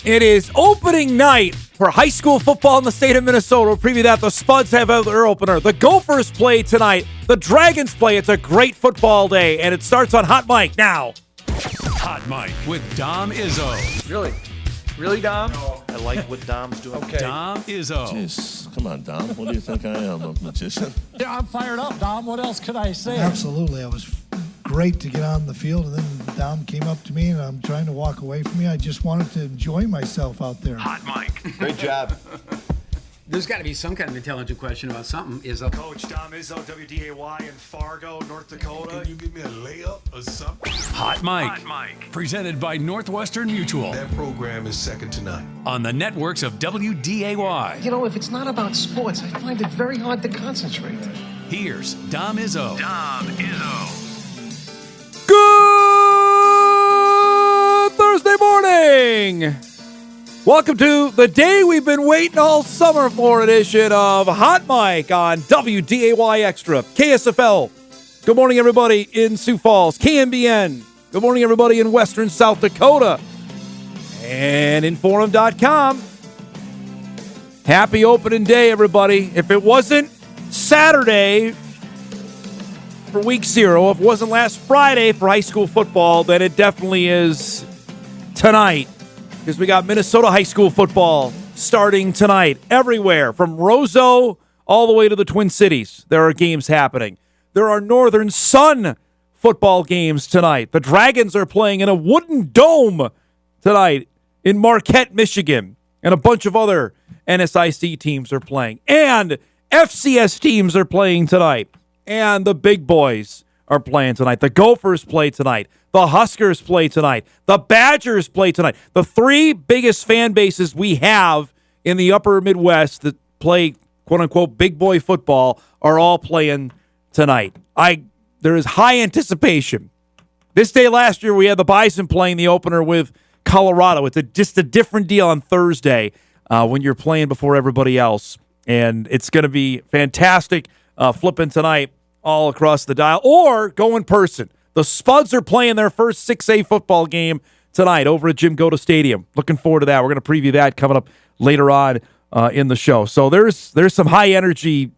It is opening night for high school football in the state of Minnesota. We'll preview that. The Spuds have their opener. The Gophers play tonight. The Dragons play. It's a great football day, and it starts on Hot Mic now. Hot Mic with Dom Izzo. Really? Really, Dom? No. I like what Dom's doing. Okay. Dom Izzo. Jeez, come on, Dom. What do you think I am, a magician? Yeah, I'm fired up, Dom. What else could I say? Absolutely. It was great to get on the field, and then Dom came up to me, and I'm trying to walk away from me. I just wanted to enjoy myself out there. Hot Mic. Great job. There's got to be some kind of intelligent question about something. Coach Dom Izzo, WDAY in Fargo, North Dakota. Can you give me a layup or something? Hot Mic. Presented by Northwestern Mutual. That program is second to none. On the networks of WDAY. You know, if it's not about sports, I find it very hard to concentrate. Here's Dom Izzo. Good Thursday morning. Welcome to the day we've been waiting all summer for edition of Hot Mic on WDAY Extra, KSFL. Good morning, everybody in Sioux Falls, KMBN. Good morning, everybody in Western South Dakota. And Inforum.com. Happy opening day, everybody. If it wasn't Saturday for week 0, if it wasn't last Friday for high school football, then it definitely is tonight. Because we got Minnesota high school football starting tonight everywhere, from Roseau all the way to the Twin Cities. There are games happening. There are Northern Sun football games tonight. The Dragons are playing in a wooden dome tonight in Marquette, Michigan. And a bunch of other NSIC teams are playing. And FCS teams are playing tonight. And the big boys are playing tonight. The Gophers play tonight. The Huskers play tonight. The Badgers play tonight. The three biggest fan bases we have in the upper Midwest that play, quote-unquote, big boy football are all playing tonight. There is high anticipation. This day last year, we had the Bison playing the opener with Colorado. It's just a different deal on Thursday when you're playing before everybody else. And it's going to be fantastic flipping tonight all across the dial, or go in person. The Spuds are playing their first 6A football game tonight over at Jim Goda Stadium. Looking forward to that. We're going to preview that coming up later on in the show. So there's some high energy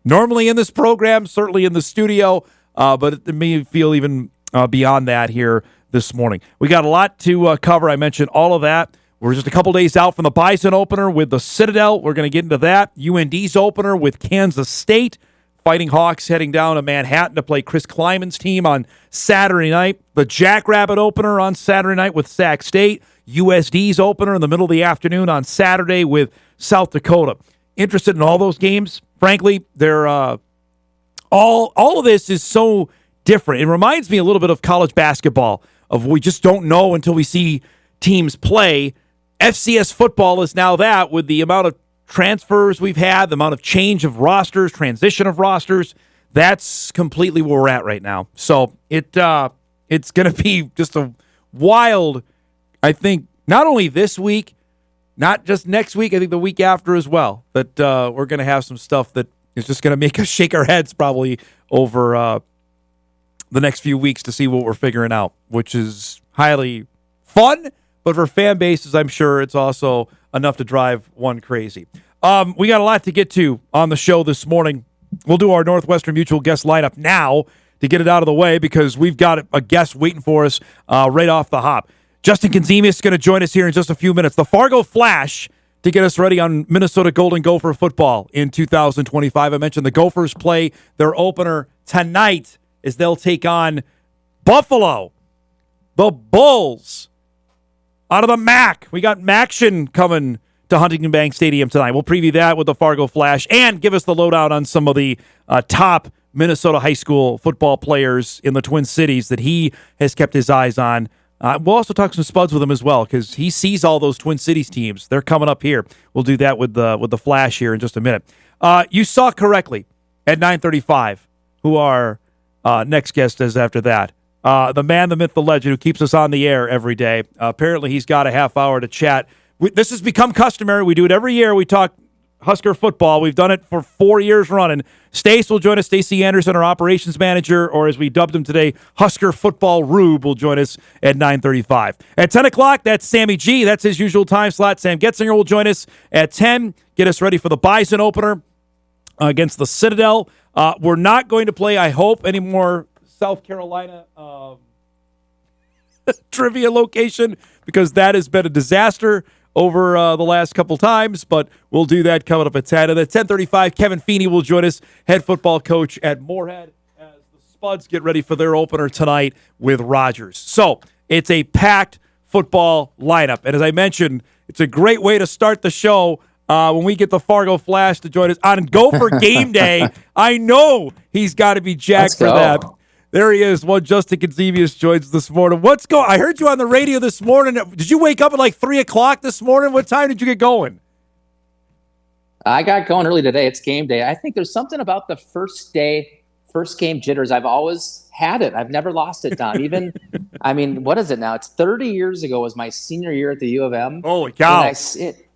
normally in this program, certainly in the studio, but it may feel even beyond that here this morning. We got a lot to cover. I mentioned all of that. We're just a couple days out from the Bison opener with the Citadel. We're going to get into that. UND's opener with Kansas State. Fighting Hawks heading down to Manhattan to play Chris Kleiman's team on Saturday night. The Jackrabbit opener on Saturday night with Sac State. USD's opener in the middle of the afternoon on Saturday with South Dakota. Interested in all those games? Frankly, they're all of this is so different. It reminds me a little bit of college basketball, of we just don't know until we see teams play. FCS football is now that, with the amount of transfers we've had, the amount of change of rosters, transition of rosters, that's completely where we're at right now. So it's going to be just a wild, I think, not only this week, not just next week, I think the week after as well, that we're going to have some stuff that is just going to make us shake our heads probably over the next few weeks to see what we're figuring out, which is highly fun, but for fan bases, I'm sure it's also enough to drive one crazy. We got a lot to get to on the show this morning. We'll do our Northwestern Mutual guest lineup now to get it out of the way, because we've got a guest waiting for us right off the hop. Justin Conzemius is going to join us here in just a few minutes. The Fargo Flash to get us ready on Minnesota Golden Gopher football in 2025. I mentioned the Gophers play their opener tonight as they'll take on Buffalo. The Bulls. Out of the MAC, we got Maction coming to Huntington Bank Stadium tonight. We'll preview that with the Fargo Flash and give us the lowdown on some of the top Minnesota high school football players in the Twin Cities that he has kept his eyes on. We'll also talk some Spuds with him as well, because he sees all those Twin Cities teams. They're coming up here. We'll do that with the Flash here in just a minute. You saw correctly at 9:35 who our next guest is after that. The man, the myth, the legend who keeps us on the air every day. Apparently, he's got a half hour to chat. This has become customary. We do it every year. We talk Husker football. We've done it for 4 years running. Stacey will join us. Stacey Anderson, our operations manager, or as we dubbed him today, Husker football Rube, will join us at 9:35. At 10 o'clock, that's Sammy G. That's his usual time slot. Sam Goetzinger will join us at 10. Get us ready for the Bison opener against the Citadel. We're not going to play, I hope, any more South Carolina trivia location, because that has been a disaster over the last couple times, but we'll do that coming up at 10. And at 10:35, Kevin Feeney will join us, head football coach at Moorhead, as the Spuds get ready for their opener tonight with Rogers. So it's a packed football lineup. And as I mentioned, it's a great way to start the show when we get the Fargo Flash to join us on Gopher game day. I know he's got to be jacked for that. There he is. One Justin Conzemius joins this morning. What's going? I heard you on the radio this morning. Did you wake up at like 3 o'clock this morning? What time did you get going? I got going early today. It's game day. I think there's something about the first game jitters. I've always had it. I've never lost it, Don. Even, I mean, what is it now? It's 30 years ago was my senior year at the U of M. Holy cow.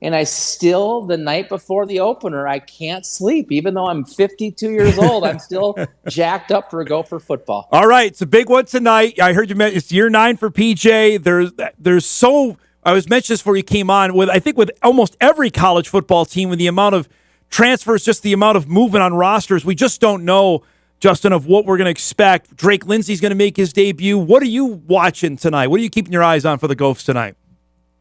And I still, the night before the opener, I can't sleep. Even though I'm 52 years old, I'm still jacked up for a Gopher football. All right, it's a big one tonight. I heard you mention it's year 9 for PJ. I was mentioning this before you came on, I think with almost every college football team, with the amount of transfers, just the amount of movement on rosters, we just don't know, Justin, of what we're going to expect. Drake Lindsey's going to make his debut. What are you watching tonight? What are you keeping your eyes on for the Gophers tonight?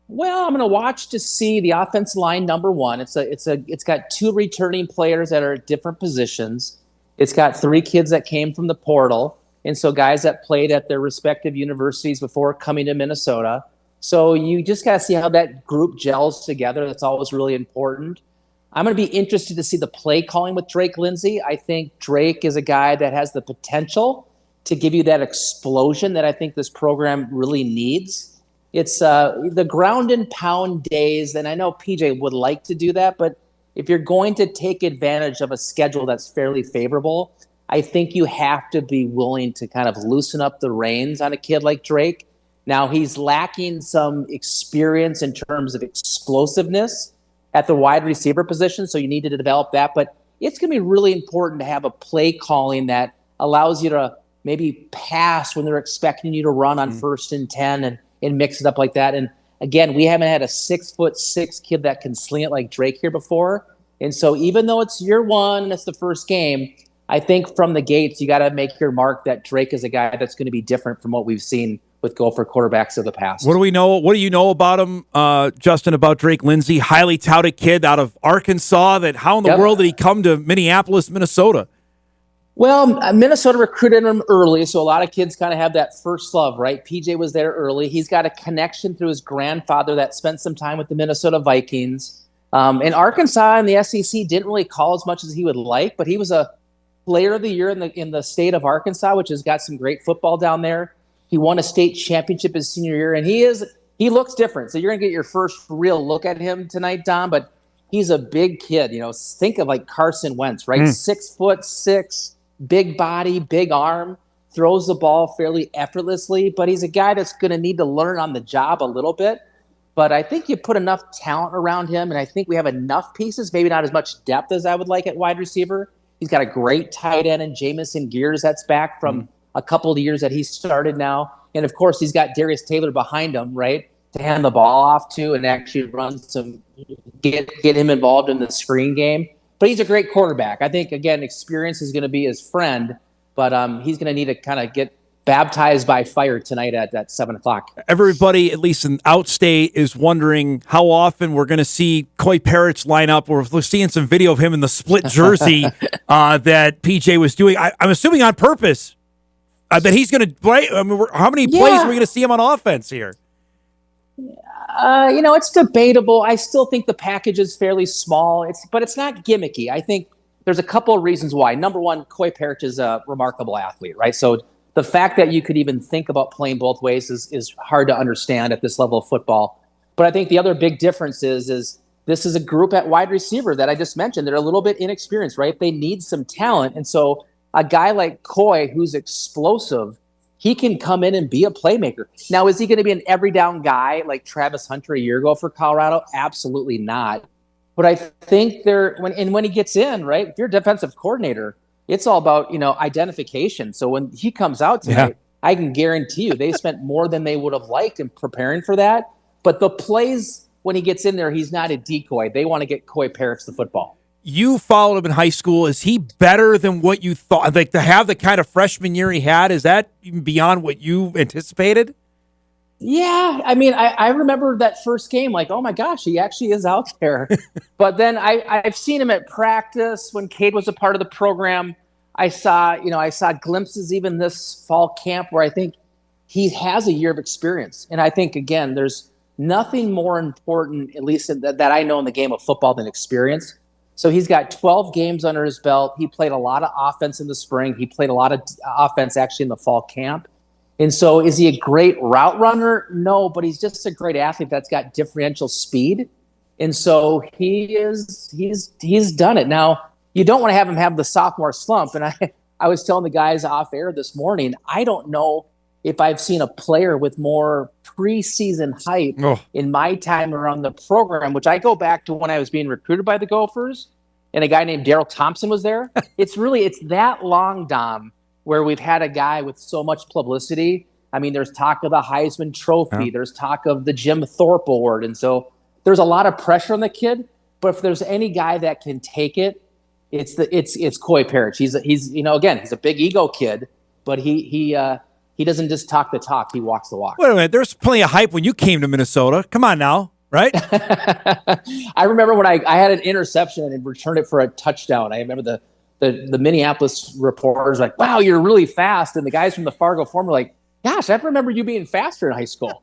Well, I'm going to watch to see the offensive line, number one. It's got 2 returning players that are at different positions. It's got 3 kids that came from the portal, and so guys that played at their respective universities before coming to Minnesota. So you just got to see how that group gels together. That's always really important. I'm going to be interested to see the play calling with Drake Lindsey. I think Drake is a guy that has the potential to give you that explosion that I think this program really needs. It's the ground and pound days, and I know PJ would like to do that, but if you're going to take advantage of a schedule that's fairly favorable, I think you have to be willing to kind of loosen up the reins on a kid like Drake. Now, he's lacking some experience in terms of explosiveness at the wide receiver position, so you need to develop that. But it's going to be really important to have a play calling that allows you to maybe pass when they're expecting you to run on 1st and 10 and mix it up like that. And again, we haven't had a 6'6" kid that can sling it like Drake here before. And so even though it's year 1 and it's the first game, I think from the gates, you got to make your mark that Drake is a guy that's going to be different from what we've seen with Gopher quarterbacks of the past. What do we know? What do you know about him, Justin, about Drake Lindsey? Highly touted kid out of Arkansas. How in the world did he come to Minneapolis, Minnesota? Well, Minnesota recruited him early, so a lot of kids kind of have that first love, right? PJ was there early. He's got a connection through his grandfather that spent some time with the Minnesota Vikings. And Arkansas and the SEC didn't really call as much as he would like, but he was a player of the year in the state of Arkansas, which has got some great football down there. He won a state championship his senior year, and he looks different. So you're going to get your first real look at him tonight, Don, but he's a big kid. Think of like Carson Wentz, right? 6'6", big body, big arm, throws the ball fairly effortlessly, but he's a guy that's going to need to learn on the job a little bit. But I think you put enough talent around him, and I think we have enough pieces, maybe not as much depth as I would like at wide receiver. He's got a great tight end in Jamison Gears that's back from a couple of years that he started now. And, of course, he's got Darius Taylor behind him, right, to hand the ball off to and actually run get him involved in the screen game. But he's a great quarterback. I think, again, experience is going to be his friend, but he's going to need to kind of get baptized by fire tonight at 7 o'clock. Everybody, at least in outstate, is wondering how often we're going to see Coy Parrots line up. We're seeing some video of him in the split jersey that PJ was doing. I'm assuming on purpose that he's going to play. I mean, how many plays are we going to see him on offense here? It's debatable. I still think the package is fairly small. But it's not gimmicky. I think there's a couple of reasons why. Number one, Coy Parrots is a remarkable athlete, right? So the fact that you could even think about playing both ways is hard to understand at this level of football. But I think the other big difference is this is a group at wide receiver that I just mentioned. They're a little bit inexperienced, right? They need some talent. And so a guy like Coy, who's explosive, he can come in and be a playmaker. Now, is he going to be an every down guy like Travis Hunter a year ago for Colorado? Absolutely not. But I think when he gets in, right, if you're a defensive coordinator, it's all about, identification. So when he comes out tonight, I can guarantee you they spent more than they would have liked in preparing for that. But the plays, when he gets in there, he's not a decoy. They want to get Coy Parrots the football. You followed him in high school. Is he better than what you thought? Like, to have the kind of freshman year he had, is that even beyond what you anticipated? Yeah, I mean, I remember that first game, like, oh my gosh, he actually is out there. But then I've seen him at practice when Cade was a part of the program. I saw glimpses even this fall camp where I think he has a year of experience. And I think, again, there's nothing more important, at least that I know in the game of football, than experience. So he's got 12 games under his belt. He played a lot of offense in the spring. He played a lot of offense actually in the fall camp. And so is he a great route runner? No, but he's just a great athlete that's got differential speed. And so he's done it. Now, you don't want to have him have the sophomore slump. And I was telling the guys off air this morning, I don't know if I've seen a player with more preseason hype in my time around the program, which I go back to when I was being recruited by the Gophers and a guy named Daryl Thompson was there. It's that long, Dom, where we've had a guy with so much publicity. I mean, there's talk of the Heisman Trophy. There's talk of the Jim Thorpe Award. And so there's a lot of pressure on the kid. But if there's any guy that can take it, it's Coy Parrots. He's again, he's a big ego kid, but he doesn't just talk the talk. He walks the walk. Wait a minute. There's plenty of hype when you came to Minnesota. Come on now, right? I remember when I had an interception and returned it for a touchdown. I remember the Minneapolis reporters like, wow, you're really fast. And the guys from the Fargo Forum were like, gosh, I remember you being faster in high school.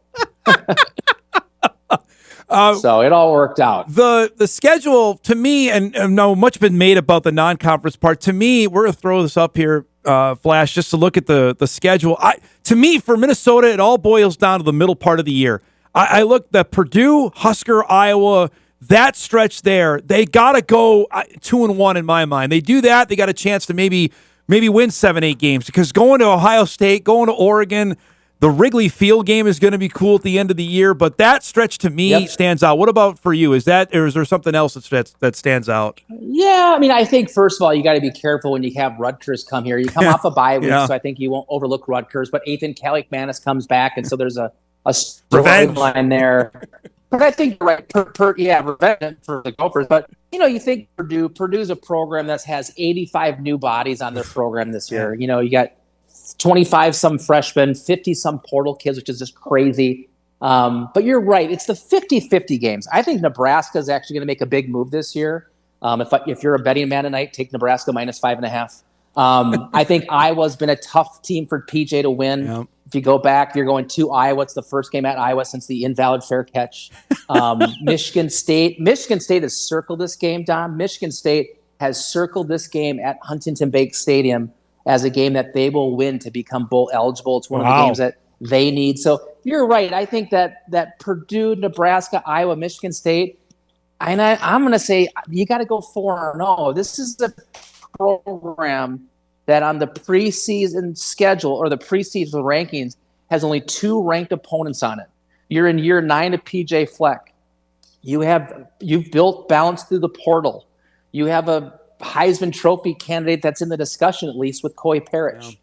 So it all worked out. The schedule, to me, and no much been made about the non-conference part. To me, we're going to throw this up here, Flash, just to look at the schedule. To me, for Minnesota, it all boils down to the middle part of the year. I look at Purdue, Husker, Iowa, that stretch there. They got to go 2-1 in my mind. They do that, they got a chance to maybe win 7-8 games, because going to Ohio State, going to Oregon, the Wrigley Field game is going to be cool at the end of the year, but that stretch to me stands out. What about for you? Is there something else that stands out? Yeah, I mean, I think first of all, you got to be careful when you have Rutgers come here. You come off a bye week, so I think you won't overlook Rutgers. But Ethan Kalik-Manis comes back, and so there's a storyline there. But I think you're right. Revenge for the Gophers. But you think Purdue's a program that has 85 new bodies on their program this year. You got 25 some freshmen, 50 some portal kids, which is just crazy. But you're right. It's the 50-50 games. I think Nebraska is actually going to make a big move this year. If you're a betting man tonight, take Nebraska -5.5. I think Iowa's been a tough team for PJ to win. Yep. If you go back, you're going to Iowa. It's the first game at Iowa since the invalid fair catch. Michigan State has circled this game, Don. Michigan State has circled this game at Huntington Bank Stadium as a game that they will win to become bowl eligible. It's one of the games that they need. So you're right. I think that Purdue, Nebraska, Iowa, Michigan State, and I'm going to say you got to go 4-0. This is the program that on the preseason schedule or the preseason rankings has only 2 ranked opponents on it. You're in year 9 of PJ Fleck. You've built balance through the portal. You have a Heisman Trophy candidate that's in the discussion, at least, with Coy Parrots. Yeah.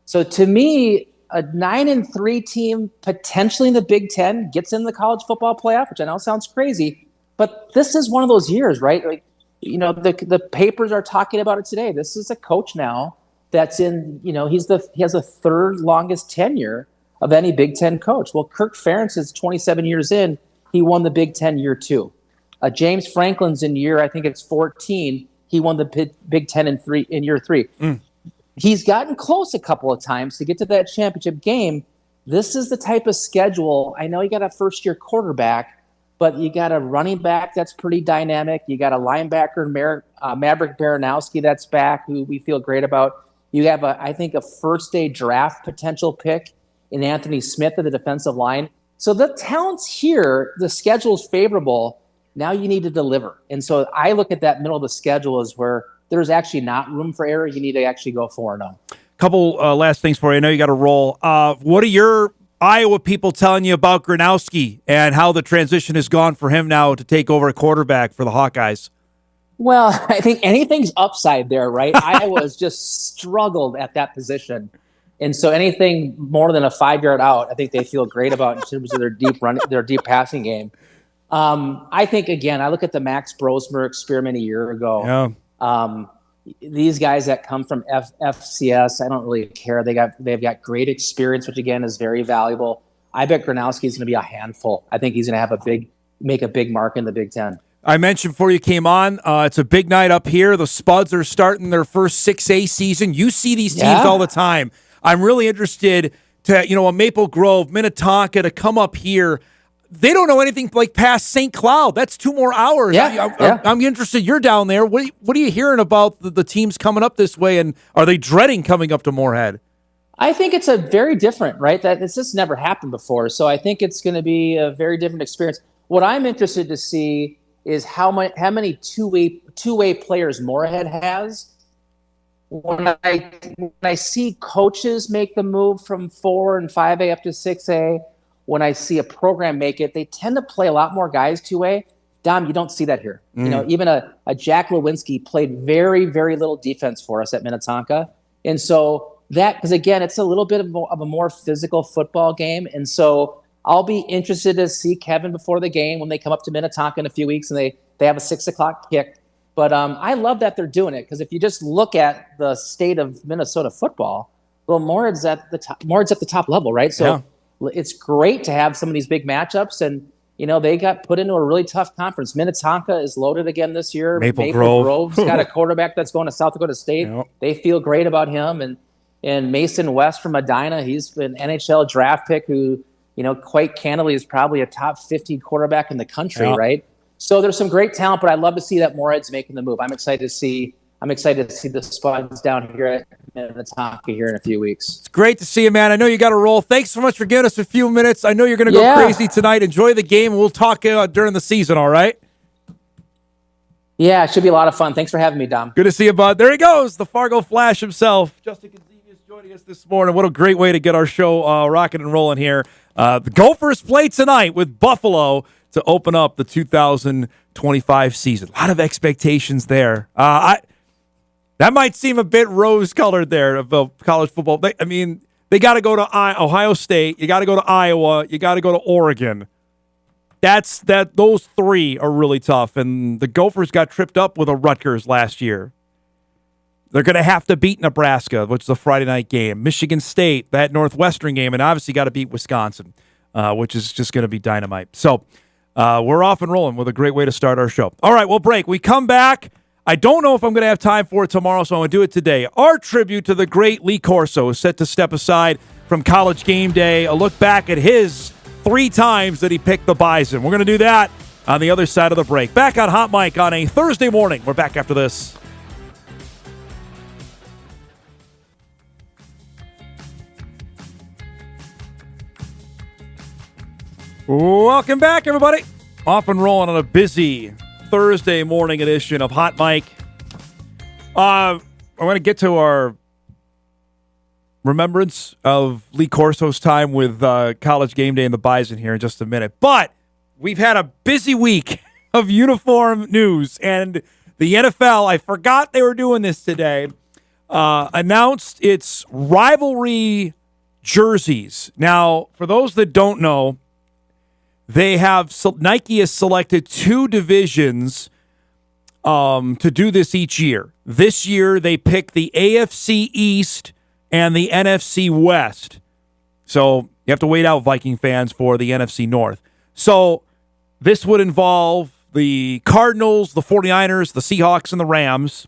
So to me, a 9-3 team potentially in the Big Ten gets in the college football playoff, which I know sounds crazy, but this is one of those years, right? Like, the papers are talking about it today. This is a coach now that's in, he has the 3rd longest tenure of any Big Ten coach. Well, Kirk Ferentz is 27 years in. He won the Big Ten year 2. James Franklin's in year, I think it's 14. He won the Big Ten in year 3. He's gotten close a couple of times to get to that championship game. This is the type of schedule. I know you got a first-year quarterback, but you got a running back that's pretty dynamic. You got a linebacker, Maverick Baranowski, that's back, who we feel great about. You have, I think, a first-day draft potential pick in Anthony Smith at the defensive line. So the talent's here. The schedule's favorable. Now you need to deliver. And so I look at that middle of the schedule as where there's actually not room for error. You need to actually go 4-0. Couple last things for you. I know you got to roll. What are your Iowa people telling you about Gronowski and how the transition has gone for him now to take over a quarterback for the Hawkeyes? Well, I think anything's upside there, right? Iowa has just struggled at that position. And so anything more than a 5-yard out, I think they feel great about in terms of their deep passing game. I think, again, I look at the Max Brosmer experiment a year ago. Yeah. These guys that come from FCS, I don't really care. They've got great experience, which again is very valuable. I bet Gronowski is going to be a handful. I think he's going to make a big mark in the Big Ten. I mentioned before you came on, it's a big night up here. The Spuds are starting their first 6A season. You see these teams all the time. I'm really interested to, a Maple Grove, Minnetonka to come up here. They don't know anything like past St. Cloud. That's 2 more hours. I'm interested. You're down there. What are you hearing about the teams coming up this way, and are they dreading coming up to Moorhead? I think it's a very different, right? That it's just never happened before. So I think it's going to be a very different experience. What I'm interested to see is how many two-way players Moorhead has. When I see coaches make the move from 4 and 5A up to 6A, when I see a program make it, they tend to play a lot more guys two-way. Dom, you don't see that here. Even a Jack Lewinsky played very, very little defense for us at Minnetonka. And so because again, it's a little bit of a more physical football game. And so I'll be interested to see Kevin before the game when they come up to Minnetonka in a few weeks and they have a 6:00 kick. But I love that they're doing it, because if you just look at the state of Minnesota football, well, Moorhead's at the top level, right? So it's great to have some of these big matchups, and they got put into a really tough conference. Minnetonka is loaded again this year. Maple Grove's got a quarterback that's going to South Dakota State. They feel great about him, and Mason West from Medina, he's an NHL draft pick who, quite candidly is probably a top 50 quarterback in the country, right? So there's some great talent, but I'd love to see that Moorhead's making the move. I'm excited to see the Spuds down here at Minnetonka here in a few weeks. It's great to see you, man. I know you got to roll. Thanks so much for giving us a few minutes. I know you're going to go crazy tonight. Enjoy the game. We'll talk during the season, all right? Yeah, it should be a lot of fun. Thanks for having me, Dom. Good to see you, bud. There he goes, the Fargo Flash himself. Justin Conzemius joining us this morning. What a great way to get our show rocking and rolling here. The Gophers play tonight with Buffalo to open up the 2025 season. A lot of expectations there. That might seem a bit rose-colored there about college football. They got to go to Ohio State. You got to go to Iowa. You got to go to Oregon. Those 3 are really tough. And the Gophers got tripped up with a Rutgers last year. They're going to have to beat Nebraska, which is a Friday night game. Michigan State, that Northwestern game, and obviously got to beat Wisconsin, which is just going to be dynamite. So we're off and rolling with a great way to start our show. All right, we'll break. We come back. I don't know if I'm going to have time for it tomorrow, so I'm going to do it today. Our tribute to the great Lee Corso is set to step aside from College Game Day. A look back at his 3 times that he picked the Bison. We're going to do that on the other side of the break. Back on Hot Mic on a Thursday morning. We're back after this. Welcome back, everybody. Off and rolling on a busy Thursday morning edition of Hot Mic. I want to get to our remembrance of Lee Corso's time with College Game Day and the Bison here in just a minute. But we've had a busy week of uniform news, and the NFL, I forgot they were doing this today, announced its rivalry jerseys. Now, for those that don't know, Nike has selected 2 divisions to do this each year. This year, they picked the AFC East and the NFC West. So you have to wait out, Viking fans, for the NFC North. So this would involve the Cardinals, the 49ers, the Seahawks, and the Rams.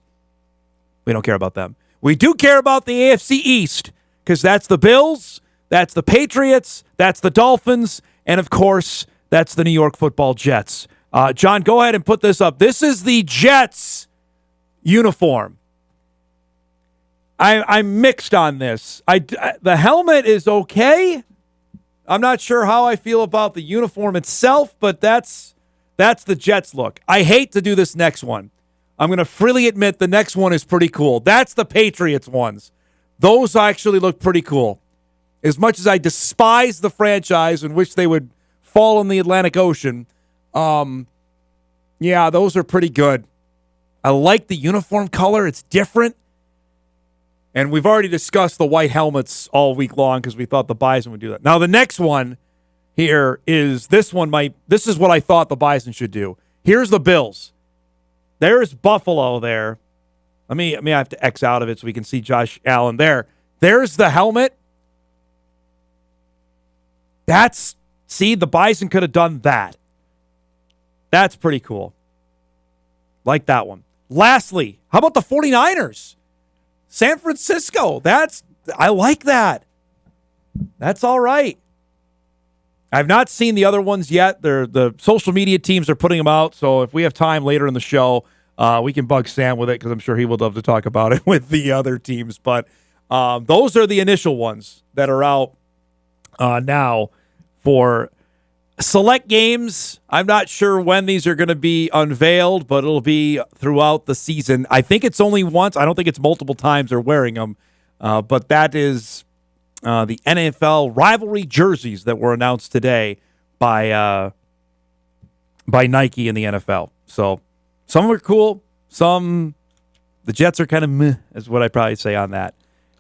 We don't care about them. We do care about the AFC East, because that's the Bills, that's the Patriots, that's the Dolphins, and, of course, that's the New York Football Jets. John, go ahead and put this up. This is the Jets uniform. I'm mixed on this. The helmet is okay. I'm not sure how I feel about the uniform itself, but that's the Jets look. I hate to do this next one. I'm going to freely admit the next one is pretty cool. That's the Patriots ones. Those actually look pretty cool. as much as I despise the franchise and wish they would fall in the Atlantic Ocean, yeah, those are pretty good. I like the uniform color. It's different. And we've already discussed the white helmets all week long because we thought the Bison would do that. Now, the next one here is this is what I thought the Bison should do. Here's the Bills. There's Buffalo there. Let me have to X out of it so we can see Josh Allen there. There's the helmet. See, the Bison could have done that. That's pretty cool. Like that one. Lastly, how about the 49ers? San Francisco. I like that. That's all right. I've not seen the other ones yet. The social media teams are putting them out, so if we have time later in the show, we can bug Sam with it because I'm sure he would love to talk about it with the other teams. But those are the initial ones that are out now for select games. I'm not sure when these are going to be unveiled, but it'll be throughout the season. I think it's only once. I don't think it's multiple times they're wearing them. But that is the NFL rivalry jerseys that were announced today by Nike and the NFL. So some are cool. Some, the Jets are kind of meh, is what I'd probably say on that.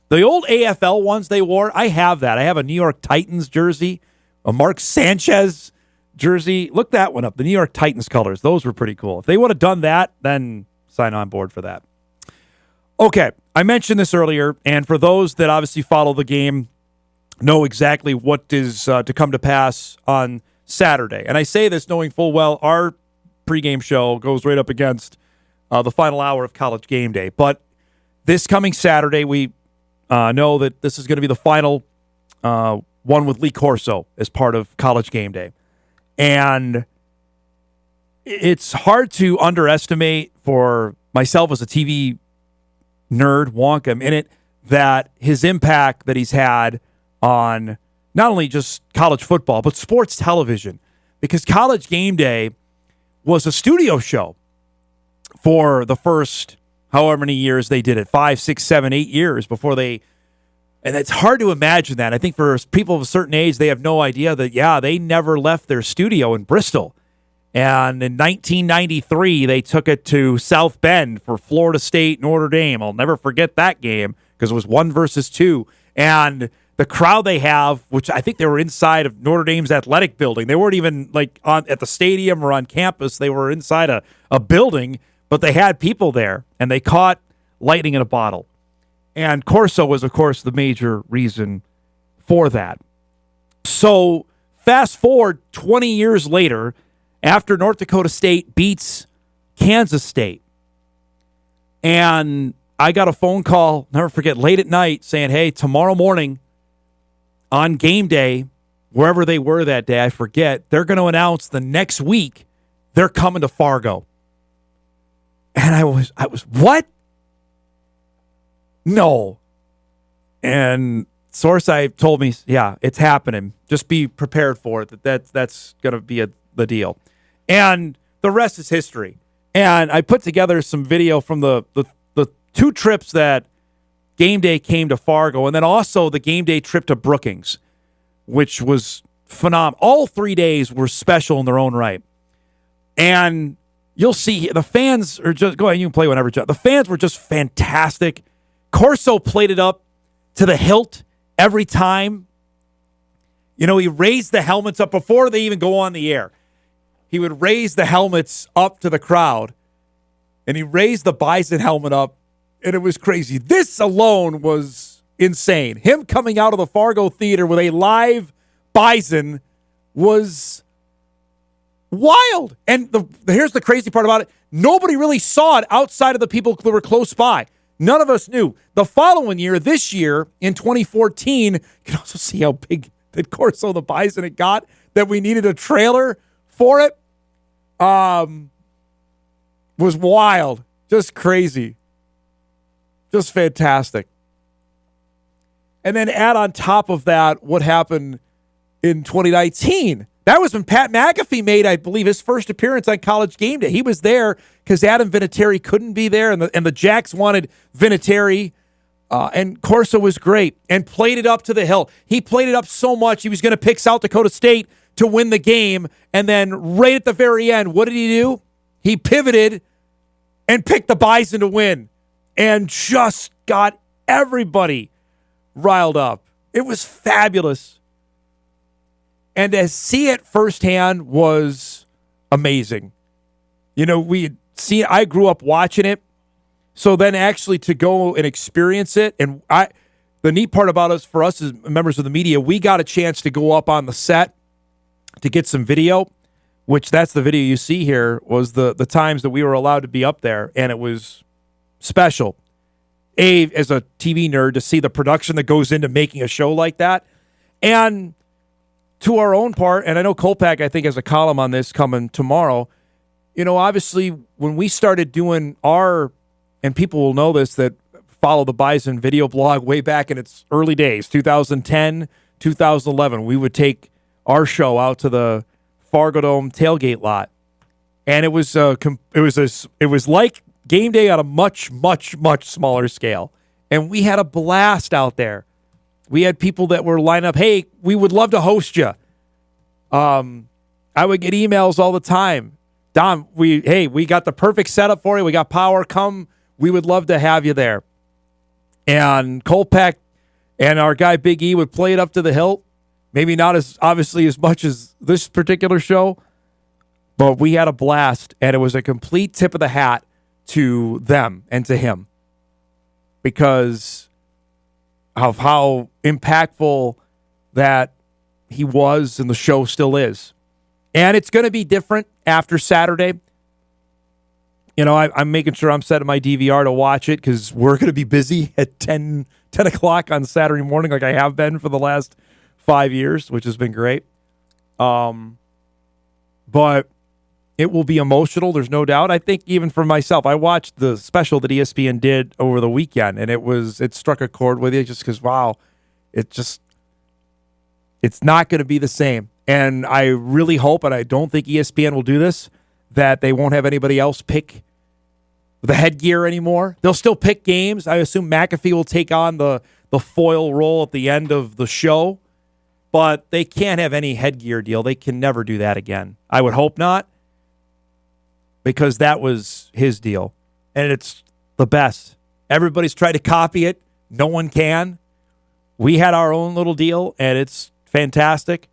The old AFL ones they wore, I have that. I have a New York Titans jersey, a Mark Sanchez jersey. Look that one up. The New York Titans colors. Those were pretty cool. If they would have done that, then sign on board for that. Okay, I mentioned this earlier, and for those that obviously follow the game, know exactly what is to come to pass on Saturday. And I say this knowing full well our pregame show goes right up against the final hour of College Game Day. But this coming Saturday, we know that this is going to be the final one with Lee Corso as part of College Game Day. And it's hard to underestimate for myself as a TV nerd, wonk, I'm in it, that his impact that he's had on not only just college football, but sports television. Because College Game Day was a studio show for the first however many years they did it, 5, 6, 7, 8 years before they. And it's hard to imagine that. I think for people of a certain age, they have no idea that, yeah, they never left their studio in Bristol. And in 1993, they took it to South Bend for Florida State, Notre Dame. I'll never forget that game because it was 1 versus 2. And the crowd they have, which I think they were inside of Notre Dame's athletic building. They weren't even like at the stadium or on campus. They were inside a building, but they had people there, and they caught lightning in a bottle. And Corso was, of course, the major reason for that. So fast forward 20 years later, after North Dakota State beats Kansas State, and I got a phone call, never forget, late at night saying, hey, tomorrow morning on game day, wherever they were that day, I forget, they're going to announce the next week they're coming to Fargo. And I was, what? No. And source I told me, yeah, it's happening. Just be prepared for it. That's going to be the deal. And the rest is history. And I put together some video from the 2 trips that Game Day came to Fargo, and then also the Game Day trip to Brookings, which was phenomenal. All 3 days were special in their own right. And you'll see the fans are just, go ahead, you can play whenever. The fans were just fantastic. Corso played it up to the hilt every time. You know, he raised the helmets up before they even go on the air. He would raise the helmets up to the crowd, and he raised the Bison helmet up, and it was crazy. This alone was insane. Him coming out of the Fargo Theater with a live Bison was wild. And here's the crazy part about it. Nobody really saw it outside of the people that were close by. None of us knew. The following year, this year, in 2014, you can also see how big that Corso the Bison it got, that we needed a trailer for it. Was wild. Just crazy. Just fantastic. And then add on top of that what happened in 2019. That was when Pat McAfee made, I believe, his first appearance on College Game Day. He was there because Adam Vinatieri couldn't be there, and the Jacks wanted Vinatieri And Corso was great and played it up to the hill. He played it up so much he was going to pick South Dakota State to win the game. And then right at the very end, what did he do? He pivoted and picked the Bison to win and just got everybody riled up. It was fabulous. And to see it firsthand was amazing. You know, I grew up watching it. So then actually to go and experience it, and the neat part about us, for us as members of the media, we got a chance to go up on the set to get some video, which that's the video you see here, was the times that we were allowed to be up there, and it was special. As a TV nerd, to see the production that goes into making a show like that, and to our own part, and I know Kolpak, I think, has a column on this coming tomorrow. You know, obviously, when we started doing and people will know this that follow the Bison video blog way back in its early days, 2010, 2011, we would take our show out to the Fargo Dome tailgate lot, and it was like game day on a much, much, much smaller scale, and we had a blast out there. We had people that were lined up. Hey, we would love to host you. I would get emails all the time. Dom, we got the perfect setup for you. We got power. Come. We would love to have you there. And Kolpak and our guy Big E would play it up to the hilt. Maybe not as obviously as much as this particular show, but we had a blast, and it was a complete tip of the hat to them and to him because of how impactful that he was and the show still is. And it's going to be different after Saturday. You know, I'm making sure I'm setting my DVR to watch it because we're going to be busy at 10 o'clock on Saturday morning like I have been for the last 5 years, which has been great. But it will be emotional, there's no doubt. I think even for myself, I watched the special that ESPN did over the weekend, and it struck a chord with you just because, wow, it's not going to be the same. And I really hope, and I don't think ESPN will do this, that they won't have anybody else pick the headgear anymore. They'll still pick games. I assume McAfee will take on the foil role at the end of the show, but they can't have any headgear deal. They can never do that again. I would hope not, because that was his deal, and it's the best. Everybody's tried to copy it. No one can. We had our own little deal, and it's fantastic.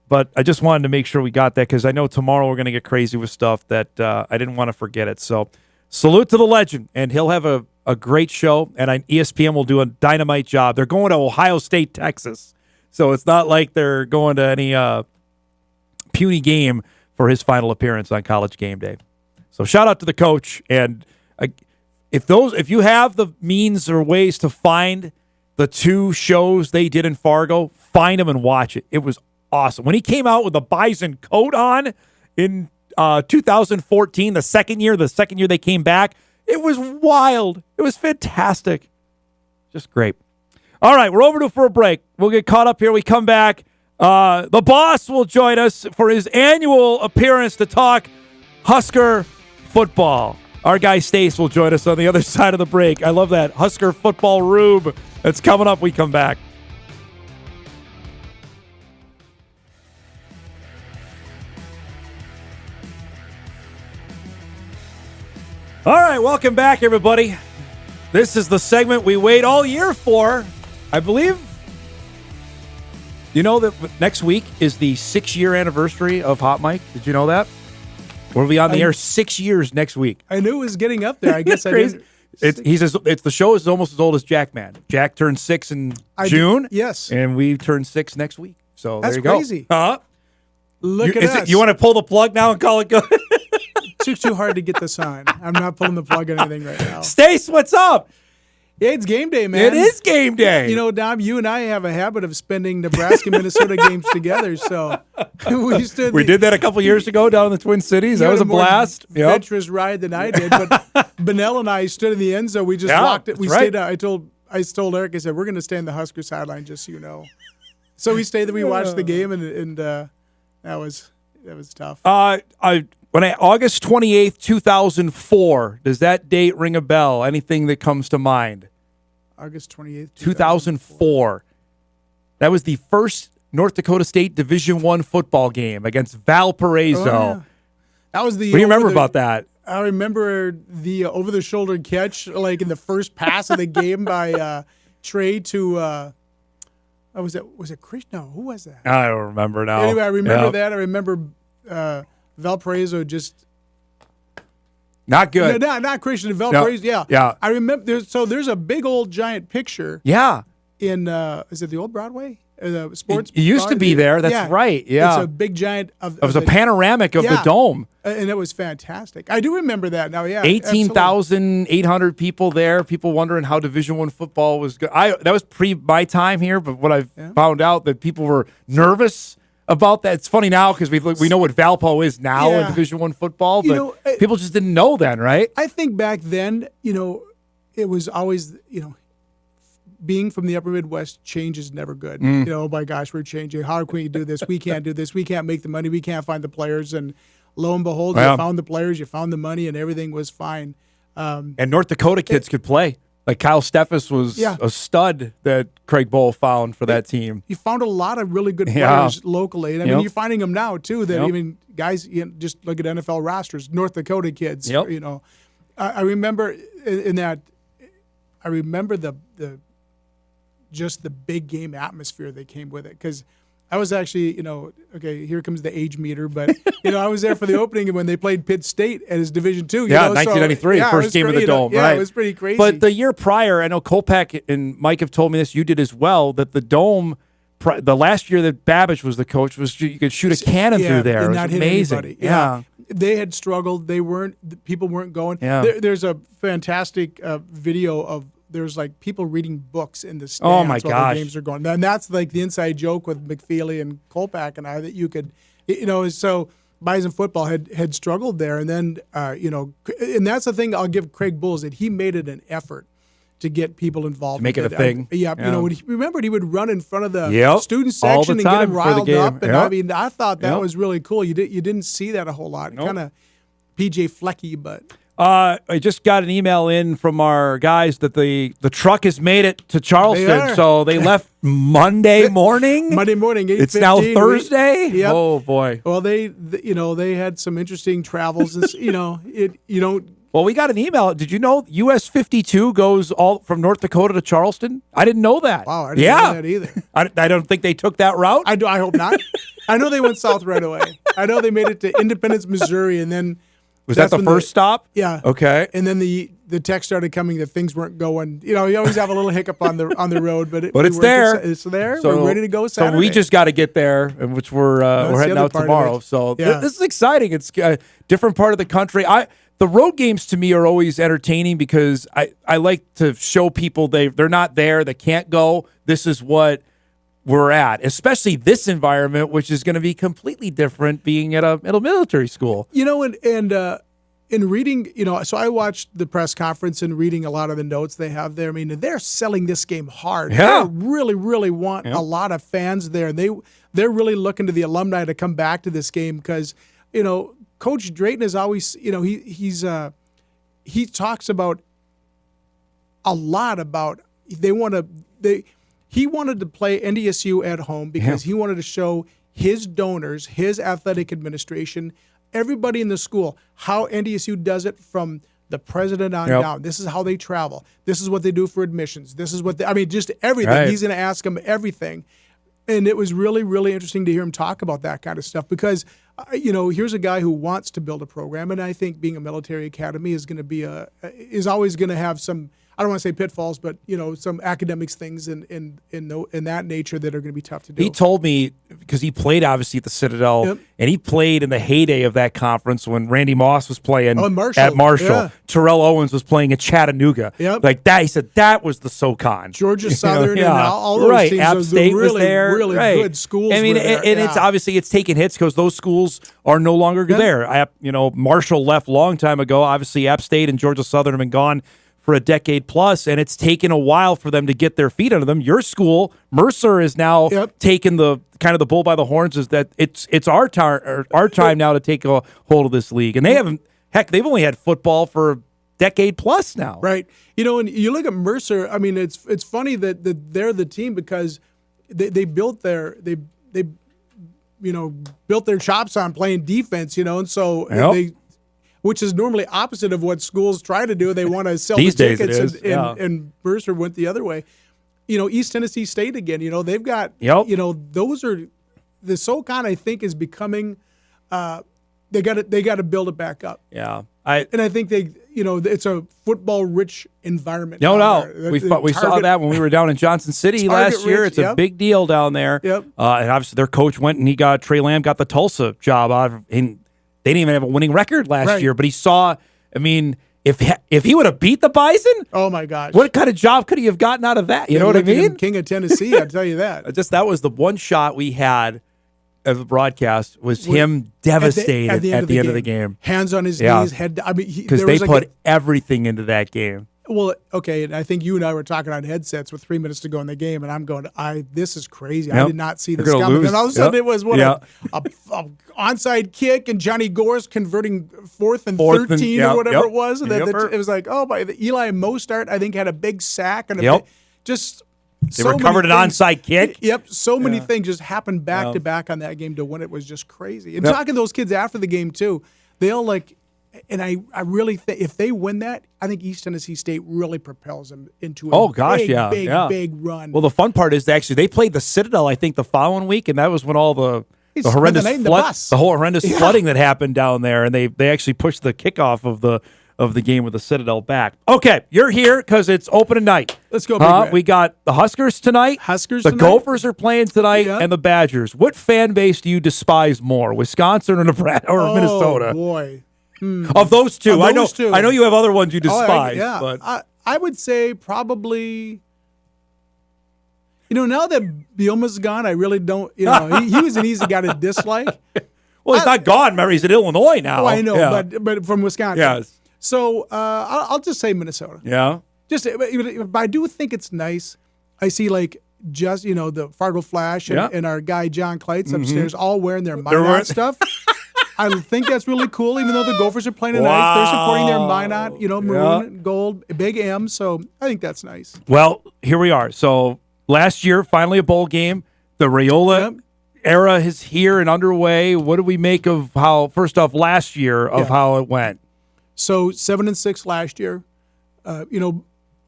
But I just wanted to make sure we got that because I know tomorrow we're going to get crazy with stuff that I didn't want to forget it. So salute to the legend, and he'll have a great show, and ESPN will do a dynamite job. They're going to Ohio State, Texas, so it's not like they're going to any puny game for his final appearance on College Game Day. So shout out to the coach, and if you have the means or ways to find the two shows they did in Fargo, find them and watch it. It was awesome. When he came out with the Bison coat on in 2014, the second year they came back, it was wild. It was fantastic. Just great. All right, we're over for a break. We'll get caught up here. We come back. The boss will join us for his annual appearance to talk Husker football. Our guy Stacey will join us on the other side of the break. I love that. Husker football Rube. That's coming up. We come back. All right, welcome back, everybody. This is the segment we wait all year for, I believe. You know that next week is the 6-year anniversary of Hot Mike? Did you know that? We'll be on the air 6 years next week. I knew it was getting up there. I guess I didn't. The show is almost as old as Jack Man. Jack turned 6 in June. Yes. And we turned 6 next week. So that's there you go. Crazy. Huh? Look at us. You want to pull the plug now and call it good? Too hard to get the sign. I'm not pulling the plug on anything right now. Stace, what's up? Yeah, it's game day, man. It is game day. You know, Dom, you and I have a habit of spending Nebraska-Minnesota games together. So we did that a couple years ago down in the Twin Cities. That was a blast. Adventurous ride than I did. But Benell and I stood in the end zone. We just walked it. We stayed out. I told Eric, I said, we're going to stay in the Husker sideline, just so you know. So we stayed there. We watched the game, and that was tough. August 28th, 2004, does that date ring a bell? Anything that comes to mind? August 28th, 2004. That was the first North Dakota State Division I football game against Valparaiso. Oh, yeah. That was the. What do you remember about that? I remember the over-the-shoulder catch, like in the first pass of the game by Trey to. Was it Chris? No, who was that? I don't remember now. Anyway, I remember that. I remember Valparaiso just. Not good. No, not Christian. Valparaiso. No. Yeah. I remember. There's a big old giant picture. Yeah. In is it the old Broadway? The sports. It used to be there. That's right. Yeah. It's a big giant of. It was a panoramic of the dome, and it was fantastic. I do remember that now. Yeah. 18,800 people there. People wondering how Division I football was good. That was pre my time here, but what I found out that people were nervous about that. It's funny now because we know what Valpo is now in Division I football, but people just didn't know then, right? I think back then, it was always, being from the upper Midwest, change is never good. Oh my gosh, we're changing. How can we do this? We can't do this. We can't make the money. We can't find the players. And lo and behold, you found the players, you found the money, and everything was fine. And North Dakota kids could play. Like Kyle Steffes was a stud that Craig Bowl found for that team. You found a lot of really good players locally. And I mean, you're finding them now, too, that even guys, just look at NFL rosters, North Dakota kids, I remember in that, I remember the just the big game atmosphere that came with it. Because I was actually, okay, here comes the age meter, but, I was there for the opening when they played Pitt State as Division II. 1993, first game of the Dome, right? It was pretty crazy. But the year prior, I know Kolpak and Mike have told me this, you did as well, that the Dome, the last year that Babbage was the coach, was you could shoot a cannon through there. And it not was hit amazing. Anybody. Yeah. They had struggled. People weren't going. Yeah. There's a fantastic video of, there's like people reading books in the stands while the games are going. And that's like the inside joke with McFeely and Kolpak and I, that you could, so Bison football had struggled there. And then, and that's the thing I'll give Craig Bulls, that he made it an effort to get people involved. To make it a thing. Remember he would run in front of the student section and get them riled up. And I mean, I thought that was really cool. You didn't see that a whole lot. Nope. Kind of PJ Flecky, but. I just got an email in from our guys that the truck has made it to Charleston. So they left Monday morning. It's now Thursday. Yep. Oh boy. Well, they had some interesting travels. Well, we got an email. Did you know US 52 goes all from North Dakota to Charleston? I didn't know that. Wow, I didn't know that either. I don't think they took that route. I hope not. I know they went south right away. I know they made it to Independence, Missouri, and then. Was that the first stop? Yeah. Okay. And then the text started coming that things weren't going. You always have a little hiccup on the road, but it's there. It's there. So, we're ready to go Saturday. So we just got to get there, which we're heading out tomorrow. So this is exciting. It's a different part of the country. The road games to me are always entertaining because I like to show people they're not there, they can't go. This is what we're at, especially this environment, which is going to be completely different being at a military school. And in reading, so I watched the press conference and reading a lot of the notes they have there. I mean, they're selling this game hard. Yeah. They really, really want a lot of fans there. And they're really looking to the alumni to come back to this game because, Coach Drayton is always, he talks about a lot about he wanted to play NDSU at home because he wanted to show his donors, his athletic administration, everybody in the school, how NDSU does it from the president on down. This is how they travel. This is what they do for admissions. This is what just everything. Right. He's going to ask them everything. And it was really, really interesting to hear him talk about that kind of stuff because, here's a guy who wants to build a program. And I think being a military academy is going to be is always going to have some, I don't want to say pitfalls, but some academics things in that nature that are going to be tough to do. He told me because he played obviously at the Citadel, and he played in the heyday of that conference when Randy Moss was playing at Marshall. Yeah. Terrell Owens was playing at Chattanooga. Yep. Like that, he said that was the SoCon. Georgia Southern and all those teams. App State really, was there. Really good schools. I mean, it's obviously it's taking hits because those schools are no longer there. Marshall left a long time ago. Obviously, App State and Georgia Southern have been gone for a decade plus, and it's taken a while for them to get their feet under them. Your school, Mercer, is now taking the kind of the bull by the horns. Is that it's our time now to take a hold of this league, and they've only had football for decade plus now. Right. And you look at Mercer. I mean, it's funny that they're the team because they built their built their chops on playing defense. And so they, which is normally opposite of what schools try to do. They want to sell These the days tickets, it is. and Mercer went the other way. East Tennessee State again. They've got. Those are the SoCon. I think is becoming. They got to build it back up. Yeah, I think they. It's a football-rich environment. No. We saw that when we were down in Johnson City last year. It's a big deal down there. Yep. And obviously their coach went and Trey Lamb got the Tulsa job out of, and they didn't even have a winning record last year. But he saw, I mean, if he would have beat the Bison, oh my gosh, what kind of job could he have gotten out of that? You know what I mean? King of Tennessee, I'll tell you that. That was the one shot we had of the broadcast was him devastated at the end of the game. Hands on his knees, head. I mean, because they put everything into that game. Well, okay, and I think you and I were talking on headsets with 3 minutes to go in the game, and I'm going, this is crazy. I did not see this coming. And all of a sudden, it was a onside kick, and Johnny Gore's converting 4th and 13 or whatever it was. And it was like, Eli Mostert, I think, had a big sack and just. They recovered an onside kick. Yep, so many things just happened back to back on that game to win. It was just crazy. And talking to those kids after the game too, they all and I really think if they win that, I think East Tennessee State really propels them into a big run. Well, the fun part is they played the Citadel, I think, the following week, and that was when all the horrendous flooding that happened down there, and they actually pushed the kickoff of the game with the Citadel back. Okay, you're here because it's opening night. Let's go, Big Red. We got the Huskers tonight. The Gophers are playing tonight, and the Badgers. What fan base do you despise more, Wisconsin or Nebraska or Minnesota? Oh, boy. Of those two. I know you have other ones you despise. But I would say probably... now that Bielema's gone, I really don't... he was an easy guy to dislike. Well, he's not gone. Remember, he's in Illinois now. Oh, I know, but from Wisconsin. Yes. So I'll just say Minnesota. Yeah. But I do think it's nice. I see the Fargo Flash and our guy John Kleitz upstairs all wearing their Minot stuff. I think that's really cool. Even though the Gophers are playing tonight, they're supporting their Minot, maroon, gold, big M. So I think that's nice. Well, here we are. So last year, finally a bowl game. The Raiola era is here and underway. What do we make of first off, last year of how it went? So 7-6 last year.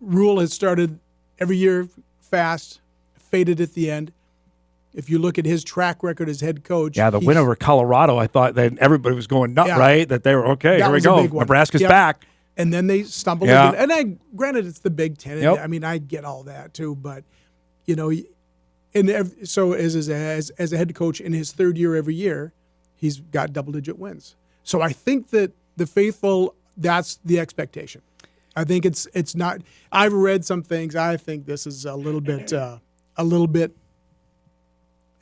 Rule has started every year fast, faded at the end. If you look at his track record as head coach. Yeah, the win over Colorado, I thought that everybody was going nuts, right? That they were, here we go. Nebraska's back. And then they stumbled again. And granted, it's the Big Ten. I mean, I get all that too. But, so as a head coach in his third year every year, he's got double-digit wins. So I think that the faithful, that's the expectation. I think it's not. I've read some things. I think this is a little bit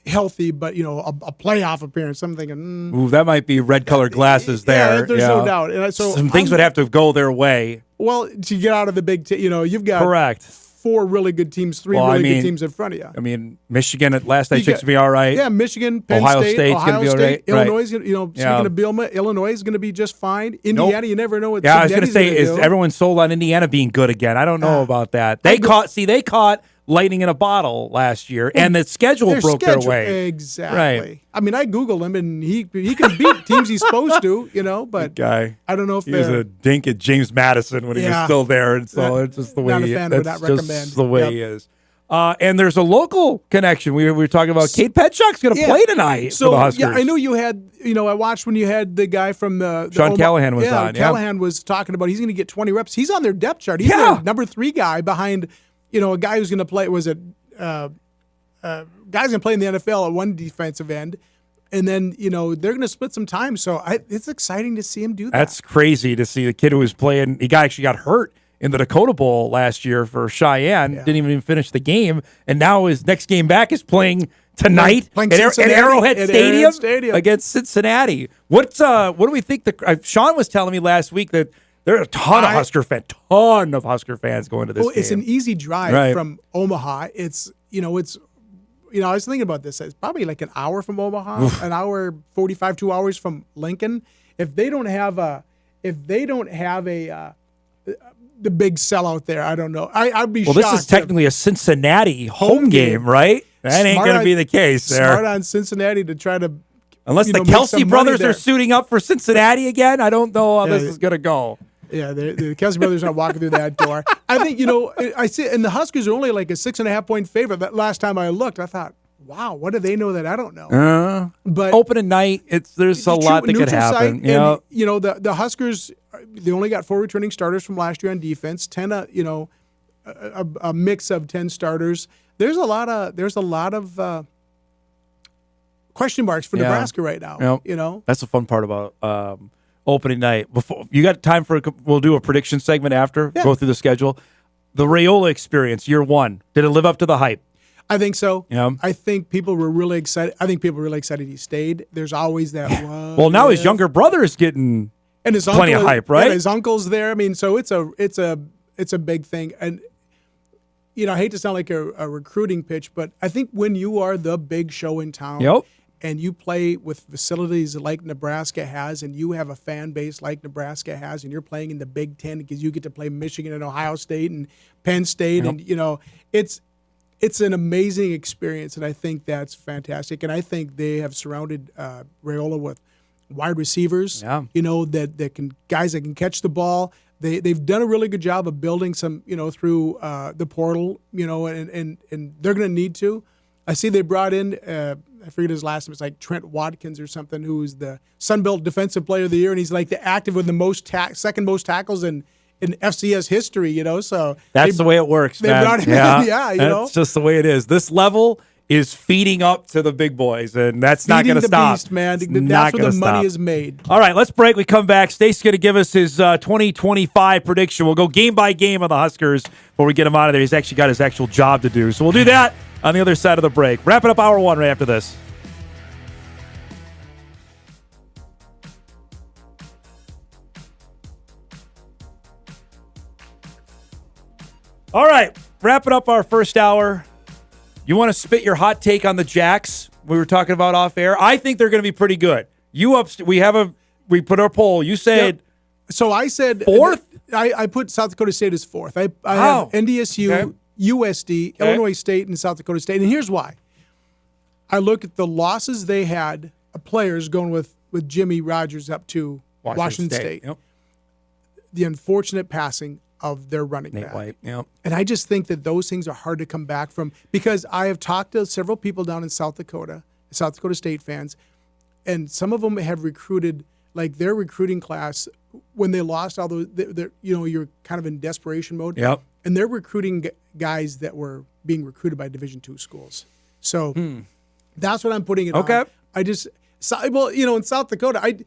healthy, but a playoff appearance. I'm thinking, ooh, that might be red-colored glasses there. Yeah, there's no doubt. And so some things would have to go their way. Well, to get out of the Big Ten, you've got correct 4 really good teams, 3 really good teams in front of you. I mean, Michigan at last night should be all right. Yeah, Michigan, Penn Ohio State, State's going to be all right. Illinois, speaking of Bielema, Illinois is going to be just fine. Indiana, you never know what. Yeah, I was going to say, is everyone sold on Indiana being good again? I don't know about that. They caught lightning in a bottle last year, and the schedule broke their way. Exactly. Right. I mean, I Googled him, and he can beat teams he's supposed to, but guy. I don't know if he was a dink at James Madison when he was still there, and so it's just the way not a fan of that recommend. Just the way he is. And there's a local connection. We were talking about Kate Petchuk's going to play tonight for the Huskers. Yeah, I know you had, I watched when you had the guy from the Sean Callahan was on. Callahan was talking about he's going to get 20 reps. He's on their depth chart. He's the number 3 guy behind, a guy who's going to play, guy's going to play in the NFL at one defensive end. And then, they're going to split some time. So it's exciting to see him do that. That's crazy to see the kid who was playing. He actually got hurt in the Dakota Bowl last year for Cheyenne. Didn't even finish the game. And now his next game back is playing tonight at Arrowhead Stadium against Cincinnati. What do we think? Sean was telling me last week that there are a ton of Husker fans going to this game. It's an easy drive from Omaha. It's I was thinking about this. It's probably like an hour from Omaha, an hour 45, 2 hours from Lincoln. If they don't have a the big sellout there. I don't know. I'd be Well, shocked. this is technically a Cincinnati home game, right? That ain't going to be the case there. Smart on Cincinnati to try to, unless the Kelsey brothers are suiting up for Cincinnati again. I don't know how this is going to go. Yeah, the Kelsey brothers are walking through that door. I think, I see, and the Huskers are only like a 6.5-point favorite. That last time I looked, I thought, wow, what do they know that I don't know? But opening night, there's a lot that could happen. And, the Huskers, they only got 4 returning starters from last year on defense. 10, a mix of 10 starters. There's a lot of question marks for Nebraska right now. That's the fun part about opening night. Before you got time we'll do a prediction segment after. Go through the schedule. The Raiola experience, year 1. Did it live up to the hype? I think so. Yeah. I think people were really excited. He stayed. There's always that one. Well, now his younger brother is getting plenty of hype, right? Yeah, his uncle's there. I mean, so it's a big thing. And I hate to sound like a recruiting pitch, but I think when you are the big show in town, and you play with facilities like Nebraska has, and you have a fan base like Nebraska has, and you're playing in the Big Ten because you get to play Michigan and Ohio State and Penn State, and it's an amazing experience, and I think that's fantastic. And I think they have surrounded Raiola with wide receivers, that can guys that can catch the ball. They've done a really good job of building some, through the portal, and they're going to need to. I see they brought in, I forget his last name, it's like Trent Watkins or something, who's the Sunbelt Defensive Player of the Year, and he's like the active with the most second most tackles in FCS history, so that's the way it works, man. Brought him in, That's just the way it is. This level is feeding up to the big boys, and that's not going to stop. Beast, man. That's where the money is made. All right, let's break. We come back. Stacey's going to give us his 2025 prediction. We'll go game by game on the Huskers before we get him out of there. He's actually got his actual job to do, so we'll do that on the other side of the break. Wrapping up hour 1 right after this. All right, wrapping up our first hour. You want to spit your hot take on the Jacks? We were talking about off air. I think they're going to be pretty good. We put our poll. You said. Yep. So I said 4th. I put South Dakota State as 4th. I have NDSU, USD, Illinois State, and South Dakota State. And here's why. I look at the losses they had, players going with Jimmy Rogers up to Washington State. Yep. The unfortunate passing of their running back. White. Yep. And I just think that those things are hard to come back from, because I have talked to several people down in South Dakota State fans, and some of them have recruited, like their recruiting class, when they lost all those, you're kind of in desperation mode. Yep. And they're recruiting guys that were being recruited by Division II schools. So that's what I'm putting it on. Okay. in South Dakota,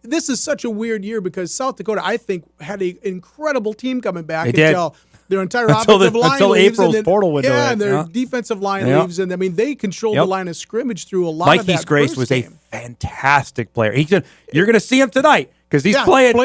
this is such a weird year because South Dakota, I think, had an incredible team coming back until their entire offensive line until leaves. April's portal window. Yeah, and their defensive line leaves. And, they controlled the line of scrimmage through a lot of that. Mikey's Grace was a fantastic player. You're going to see him tonight because he's playing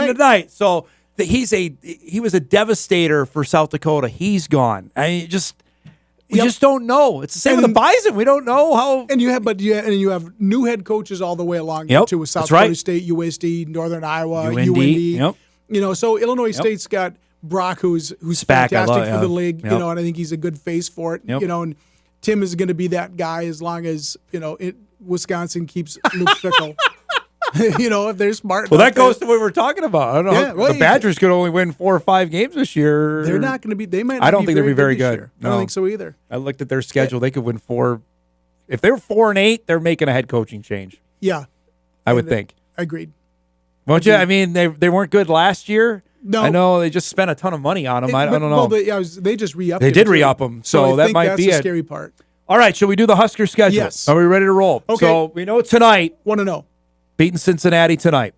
tonight. So he was a devastator for South Dakota. He's gone. We just don't know. It's the same with the Bison. We don't know how. And you have new head coaches all the way along too, with South Dakota State, USD, Northern Iowa, UND. So Illinois State's got Brock, who's fantastic for the league. And I think he's a good face for it. And Tim is going to be that guy as long as Wisconsin keeps Luke Fickell. If they're smart. Well, that goes to what we're talking about. I don't know. The Badgers could only win 4 or 5 games this year. They're not going to be. They might. Not I don't think they'll be very good. No. I don't think so either. I looked at their schedule. They could win 4. If they were 4-8, they're making a head coaching change. Yeah, I would think. Agreed. Won't you? I mean, they weren't good last year. No, I know they just spent a ton of money on them. I don't know. Well, they just re-upped. They did re-up them, so that might be that's the scary part. All right, shall we do the Husker schedule? Yes. Are we ready to roll? Okay. So we know tonight. Want to know? Beating Cincinnati tonight.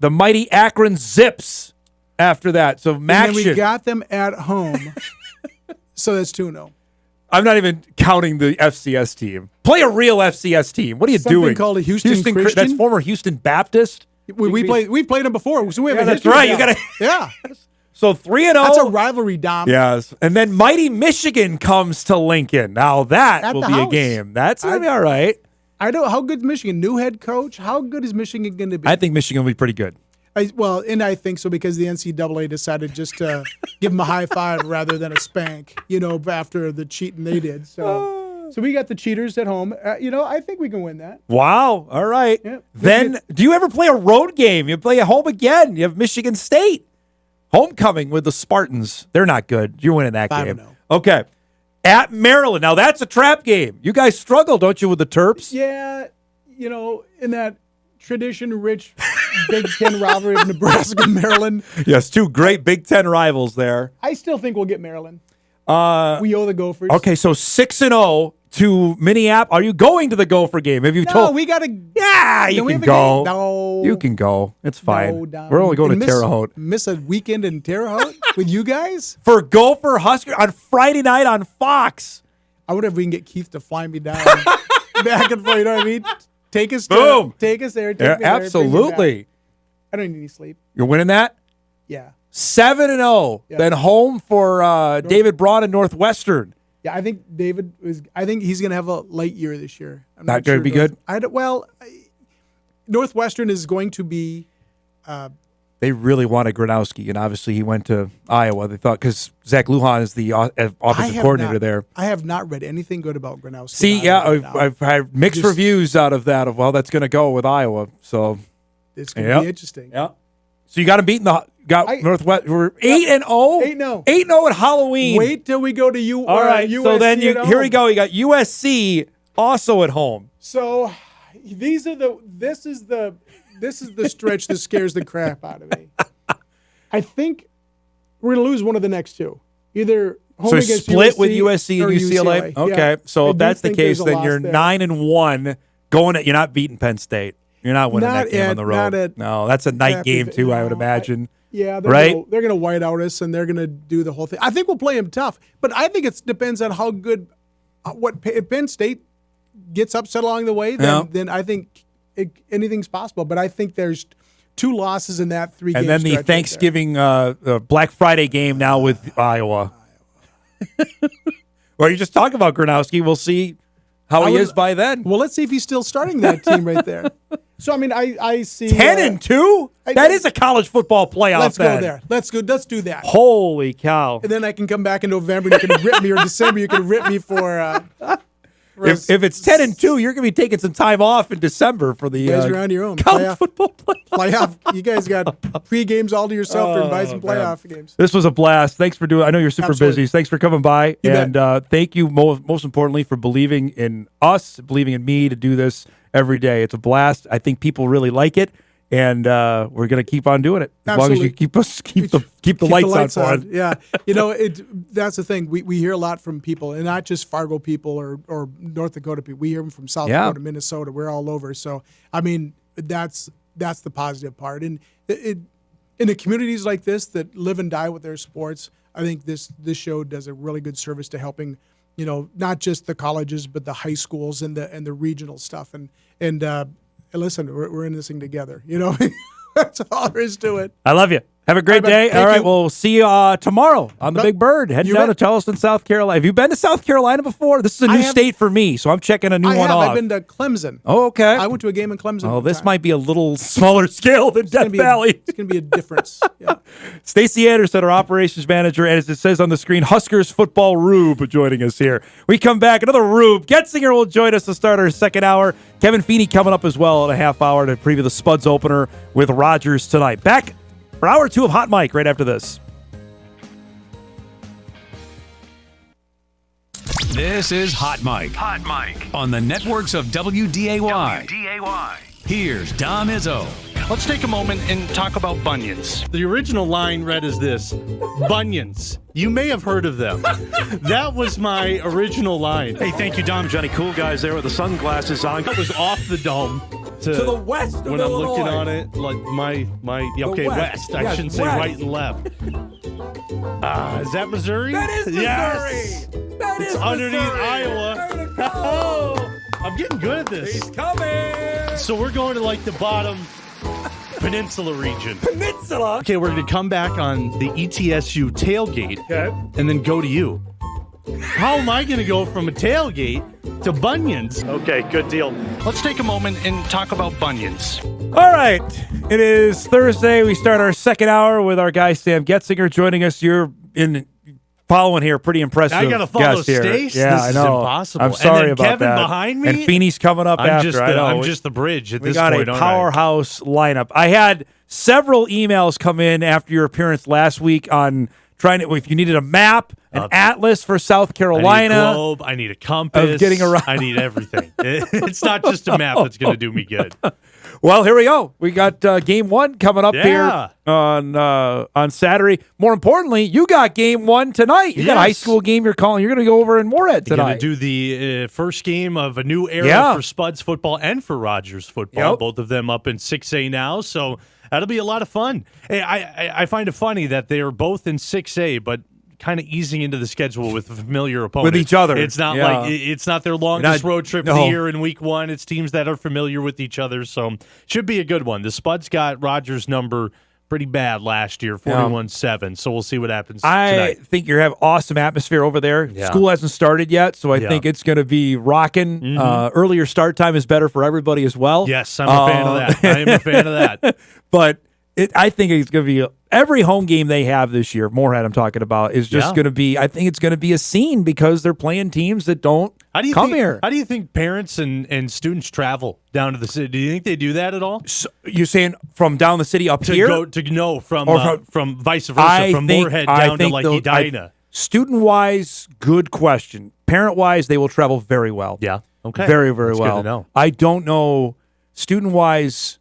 The mighty Akron Zips after that. So Max. And then we got them at home. So that's 2-0. I'm not even counting the FCS team. Play a real FCS team. What are you doing? Something called a Houston Christian. That's former Houston Baptist. We played them before, so we have a that's history. right. You got to. Yeah. So 3-0. That's a rivalry, Dom. Yes. And then mighty Michigan comes to Lincoln. Now that will be a game. That's going to be all right. I don't. How good is Michigan? New head coach. How good is Michigan going to be? I think Michigan will be pretty good. I think so because the NCAA decided just to give them a high five rather than a spank, after the cheating they did. So we got the cheaters at home. I think we can win that. Wow. All right. Yeah. Then, do you ever play a road game? You play at home again. You have Michigan State. Homecoming with the Spartans. They're not good. You're winning that game. 5-0. Okay. At Maryland. Now, that's a trap game. You guys struggle, don't you, with the Terps? Yeah, in that tradition-rich Big Ten rivalry of Nebraska and Maryland. Yes, two great Big Ten rivals there. I still think we'll get Maryland. We owe the Gophers. Okay, so 6-0 to Minneapolis. Are you going to the Gopher game? Have you told? No, we got to. Yeah, you can go. No. You can go. It's fine. No, Dom. We're only going And to Terre Haute. Miss a weekend in Terre Haute with you guys? For Gopher Huskers on Friday night on Fox. I wonder if we can get Keith to fly me down back and forth. You know what I mean? Take us Boom. Take us there. Take Yeah, me there, absolutely. bring me back. I don't need any sleep. You're winning that? Yeah. 7-0. Yeah. Then home for David Braun and Northwestern. Yeah, I think I think he's going to have a light year this year. I'm Not going to be good? Northwestern is going to be. They really wanted Gronowski, and obviously he went to Iowa. They thought because Zach Lujan is the offensive coordinator there. I have not read anything good about Gronowski. See, yeah, I've had mixed reviews out of that of that's going to go with Iowa. So it's going to be interesting. Yeah. So you got them beating Northwest. We're 8-0. 8-0. 8-0 at Halloween. Wait till we go to USC. All right. So then here we go. You got USC also at home. So this is the stretch that scares the crap out of me. I think we're going to lose one of the next two. Either home against split USC with USC and or UCLA. Okay. Yeah. So I if do that's the think case, there's a then loss you're there. 9-1 going at. You're not beating Penn State. You're not winning that game on the road. No, that's a night game too. I would imagine. They're right. They're going to white out us, and they're going to do the whole thing. I think we'll play them tough, but I think it depends on how good. If Penn State gets upset along the way, then I think anything's possible. But I think there's 2 losses in that 3 And game then the Thanksgiving Black Friday game now with Iowa. Well, you just talk about Gronowski. We'll see how he is by then. Well, let's see if he's still starting that team right there. So I mean, I see 10-2. That is a college football playoff. Let's go there. Let's do that. Holy cow! And then I can come back in November and you can rip me, or December you can rip me for. If it's 10-2, you're going to be taking some time off in December for the you guys are on your own. college football playoff. You guys got pre-games all to yourself to buy some playoff games. This was a blast. Thanks for doing. I know you're super busy. Thanks for coming by, and thank you most importantly for believing in us, believing in me to do this every day. It's a blast. I think people really like it, and we're going to keep on doing it as long as you keep the lights on. Yeah, that's the thing. We hear a lot from people, and not just Fargo people or North Dakota people. We hear them from South Dakota, Minnesota. We're all over. So I mean, that's the positive part. And in the communities like this that live and die with their sports, I think this show does a really good service to helping. Not just the colleges, but the high schools and the regional stuff. And listen, we're in this thing together. That's all there is to it. I love you. Have a great day. All right, we'll see you tomorrow on the Big Bird. Heading down to Charleston, South Carolina. Have you been to South Carolina before? This is a new state for me, so I'm checking a new one off. I've been to Clemson. Oh, okay. I went to a game in Clemson. Oh, this might be a little smaller scale than Death Valley. It's going to be a difference. Yeah. Stacey Anderson, our operations manager, and as it says on the screen, Huskers football Rube joining us here. We come back, another Rube. Goetzinger will join us to start our second hour. Kevin Feeney coming up as well in a half hour to preview the Spuds opener with Rogers tonight. Back for hour 2 of Hot Mic right after this. This is Hot Mic. Hot Mic on the networks of WDAY. Here's Dom Izzo. Let's take a moment and talk about bunions. The original line read as this: Bunions. You may have heard of them. That was my original line. Hey, thank you, Dom. Johnny Cool Guys there with the sunglasses on. That was off the dome. To the west of when Illinois. I'm looking on it, like my west. I shouldn't say right and left. Is that Missouri? That is Missouri. Yes. That it's is underneath Missouri. Iowa. Oh, I'm getting good at this. he's coming. So we're going to like the bottom peninsula region. Peninsula. Okay, we're going to come back on the ETSU tailgate and then go to you. How am I going to go from a tailgate to bunions. Okay, good deal. Let's take a moment and talk about bunions. All right. It is Thursday. We start our second hour with our guy, Sam Goetzinger, joining us. You're following here. Pretty impressive. I got to follow Stace? Yeah, this I know. Is impossible. I'm and sorry then about Kevin that. behind me? And Feeney's coming up after. I'm just the bridge at this point. We got a powerhouse lineup. I had several emails come in after your appearance last week on trying to, if you needed a map, an atlas for South Carolina. I need a globe. I need a compass. Of getting around. I need everything. It's not just a map that's going to do me good. Well, here we go. We got game one coming up here on Saturday. More importantly, you got game one tonight. You got a high school game you're calling. You're going to go over in Moorhead tonight. You're going to do the first game of a new era for Spuds football and for Rogers football. Yep. Both of them up in 6A now, so that'll be a lot of fun. Hey, I find it funny that they are both in 6A, but kind of easing into the schedule with a familiar opponent. With each other. It's not like it's not their longest road trip of the year in week one. It's teams that are familiar with each other, so should be a good one. The Spuds got Rogers' number pretty bad last year, 41-7, so we'll see what happens tonight. I think you have awesome atmosphere over there. Yeah. School hasn't started yet, so I think it's going to be rocking. Mm-hmm. Earlier start time is better for everybody as well. Yes, I'm a fan of that. I am a fan of that. But I think it's going to be every home game they have this year, Moorhead I'm talking about, is just going to be, I think it's going to be a scene because they're playing teams that don't come here. How do you think parents and students travel down to the city? Do you think they do that at all? So you're saying from down the city up here? From vice versa, from Moorhead down to like Edina. Student-wise, good question. Parent-wise, they will travel very well. Yeah. Okay. Very, very That's well. Good to know. I don't know. Student-wise,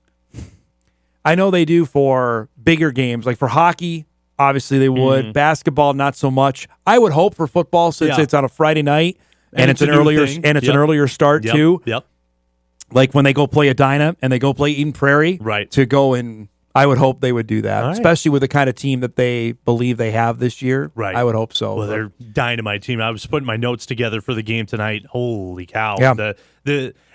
I know they do for bigger games. Like for hockey, obviously they would. Basketball, not so much. I would hope for football since it's on a Friday night and it's an earlier start too. Yep. Like when they go play Edina and they go play Eden Prairie, right? To go in, I would hope they would do that, especially with the kind of team that they believe they have this year. Right. I would hope so. Well, they're dynamite team. I was putting my notes together for the game tonight. Holy cow! Yeah.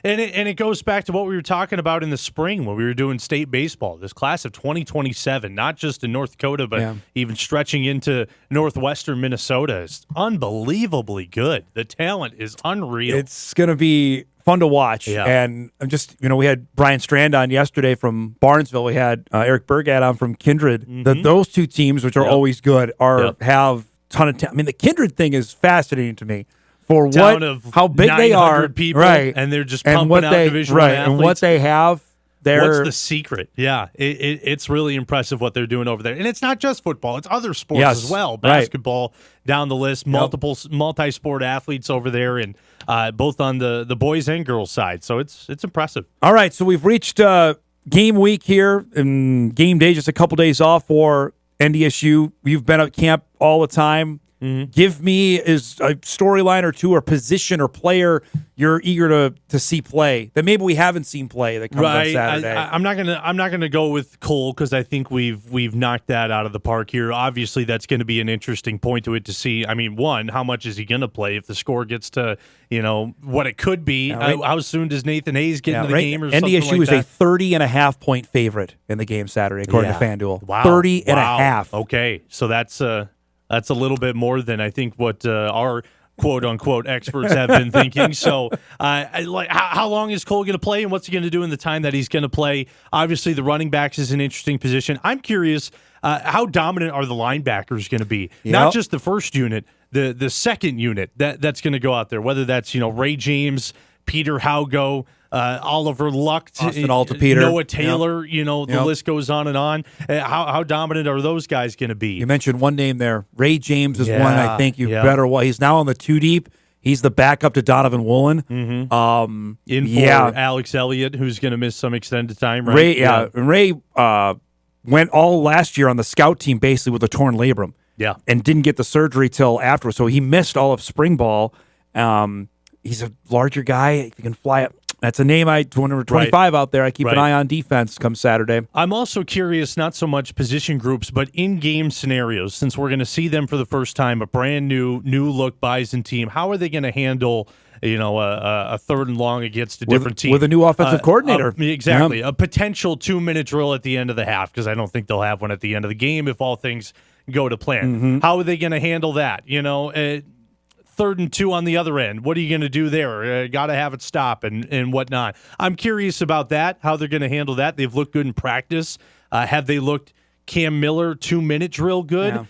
And it goes back to what we were talking about in the spring when we were doing state baseball. This class of 2027, not just in North Dakota, but even stretching into northwestern Minnesota, is unbelievably good. The talent is unreal. It's going to be fun to watch. Yeah. And I'm just, we had Brian Strand on yesterday from Barnesville. We had Eric Burgat on from Kindred. Those two teams, which are always good, have ton of talent. I mean, the Kindred thing is fascinating to me. For how big they are, people, right? And they're just pumping out Division I athletes. And what they have, what's the secret? Yeah, it's really impressive what they're doing over there, and it's not just football; it's other sports as well. Basketball down the list, multi-sport athletes over there, and both on the boys and girls side. So it's impressive. All right, so we've reached game week here, and game day, just a couple days off for NDSU. You've been at camp all the time. Give me is a storyline or two or position or player you're eager to see play that maybe we haven't seen play that comes on Saturday. I'm not gonna go with Cole because I think we've knocked that out of the park here. Obviously, that's going to be an interesting point to it to see. I mean, one, how much is he going to play if the score gets to what it could be? How soon does Nathan Hayes get into the game or something like that? NDSU is a 30.5 point favorite in the game Saturday, according to FanDuel. Wow, 30.5. Okay, so that's a little bit more than I think what our quote-unquote experts have been thinking. So how long is Cole going to play, and what's he going to do in the time that he's going to play? Obviously, the running backs is an interesting position. I'm curious, how dominant are the linebackers going to be? Yep. Not just the first unit, the second unit that's going to go out there, whether that's Ray James, Peter Haugo, Oliver Luck, Austin Altapeter, Noah Taylor, the list goes on and on. How dominant are those guys going to be? You mentioned one name there. Ray James is one I think you better watch. He's now on the two deep. He's the backup to Donovan Woolen. In for Alex Elliott, who's going to miss some extended time, right? Ray went all last year on the scout team basically with a torn labrum. Yeah. And didn't get the surgery till afterwards. So he missed all of spring ball. He's a larger guy. He can fly up. That's a name 25 out there. I keep an eye on defense come Saturday. I'm also curious, not so much position groups, but in-game scenarios. Since we're going to see them for the first time, a brand new look Bison team. How are they going to handle a third and long against a different team with a new offensive coordinator? Exactly, a potential 2-minute drill at the end of the half because I don't think they'll have one at the end of the game if all things go to plan. How are they going to handle that? 3rd and 2 on the other end. What are you going to do there? Got to have it stop and whatnot. I'm curious about that, how they're going to handle that. They've looked good in practice. Have they looked Cam Miller 2-minute drill good? Yeah.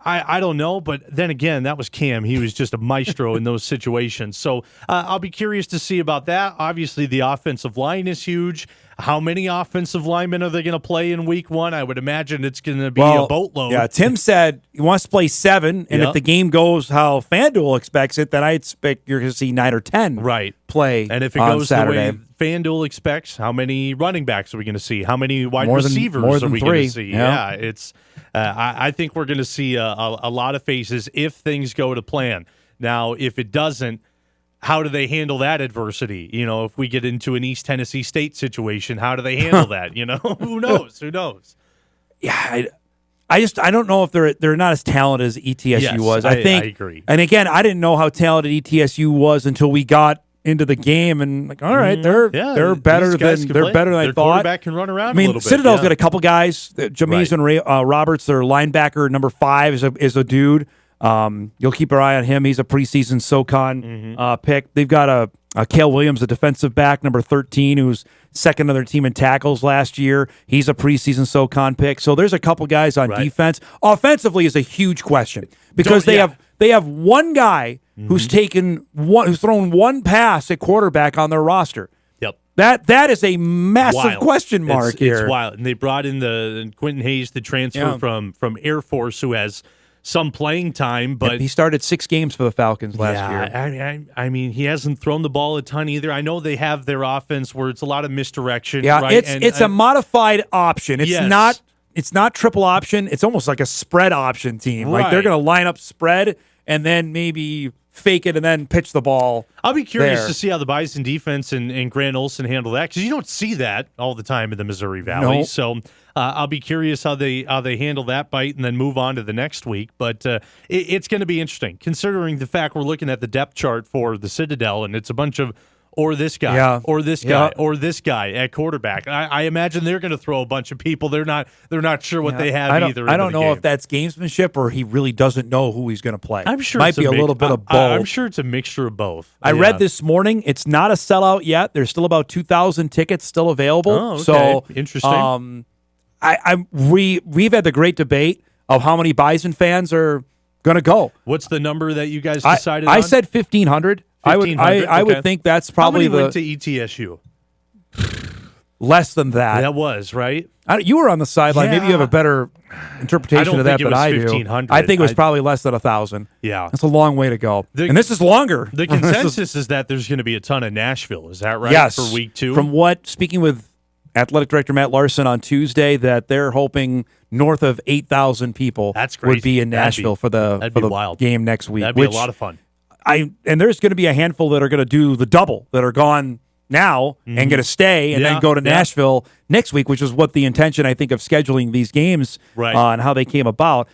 I don't know, but then again, that was Cam. He was just a maestro in those situations. So I'll be curious to see about that. Obviously, the offensive line is huge. How many offensive linemen are they going to play in week 1? I would imagine it's going to be a boatload. Yeah, Tim said he wants to play 7, and if the game goes how FanDuel expects it, then I expect you're going to see 9 or 10 play And if it on goes Saturday. the way FanDuel expects, how many running backs are we going to see? How many wide receivers are we going to see? Yeah, it's. I think we're going to see a lot of faces if things go to plan. Now, if it doesn't, how do they handle that adversity? If we get into an East Tennessee State situation, how do they handle that? Who knows? Who knows? Yeah, I don't know if they're not as talented as ETSU was. I think I agree. And again, I didn't know how talented ETSU was until we got into the game, and all right, they're better than I Their thought. Quarterback can run around. I mean, a little bit. Citadel's got a couple guys. Jamison Roberts, their linebacker, number 5, is a dude. You'll keep your eye on him. He's a preseason SoCon pick. They've got a Cale Williams, a defensive back, number 13, who's second on their team in tackles last year. He's a preseason SoCon pick. So there's a couple guys on defense. Offensively is a huge question because they have one guy who's thrown one pass at quarterback on their roster. Yep. That is a massive question mark here. It's wild. And they brought in the Quentin Hayes, the transfer from Air Force, who has some playing time, but he started 6 games for the Falcons last year. I mean, he hasn't thrown the ball a ton either. I know they have their offense where it's a lot of misdirection. Yeah, right? it's a modified option. It's not triple option. It's almost like a spread option team. Right. Like they're going to line up spread and then maybe fake it and then pitch the ball. I'll be curious to see how the Bison defense and Grant Olson handle that, because you don't see that all the time in the Missouri Valley. No. So I'll be curious how they handle that bite and then move on to the next week. But it's going to be interesting, considering the fact we're looking at the depth chart for the Citadel, and it's a bunch of or this guy, or this guy, or this guy at quarterback. I imagine they're going to throw a bunch of people. They're not sure what they have either. I don't know if that's gamesmanship or he really doesn't know who he's going to play. I'm sure might it's be a little bit of both. I'm sure it's a mixture of both. I read this morning. It's not a sellout yet. There's still about 2,000 tickets still available. Oh, okay. So interesting. We've had the great debate of how many Bison fans are going to go. What's the number that you guys decided on? I said 1,500. I would think that's probably how many went to ETSU? Less than that. That was right. You were on the sideline. Maybe you have a better interpretation of that than I do. I think it was probably less than 1,000. Yeah, that's a long way to go. And this is longer. The consensus is that there's going to be a ton of Nashville. Is that right? Yes. For week 2. From speaking with Athletic Director Matt Larson on Tuesday, that they're hoping north of 8,000 people would be in Nashville for the game next week. That'd be a lot of fun. And there's going to be a handful that are going to do the double, that are gone now and going to stay and then go to Nashville next week, which is what the intention, I think, of scheduling these games and how they came about.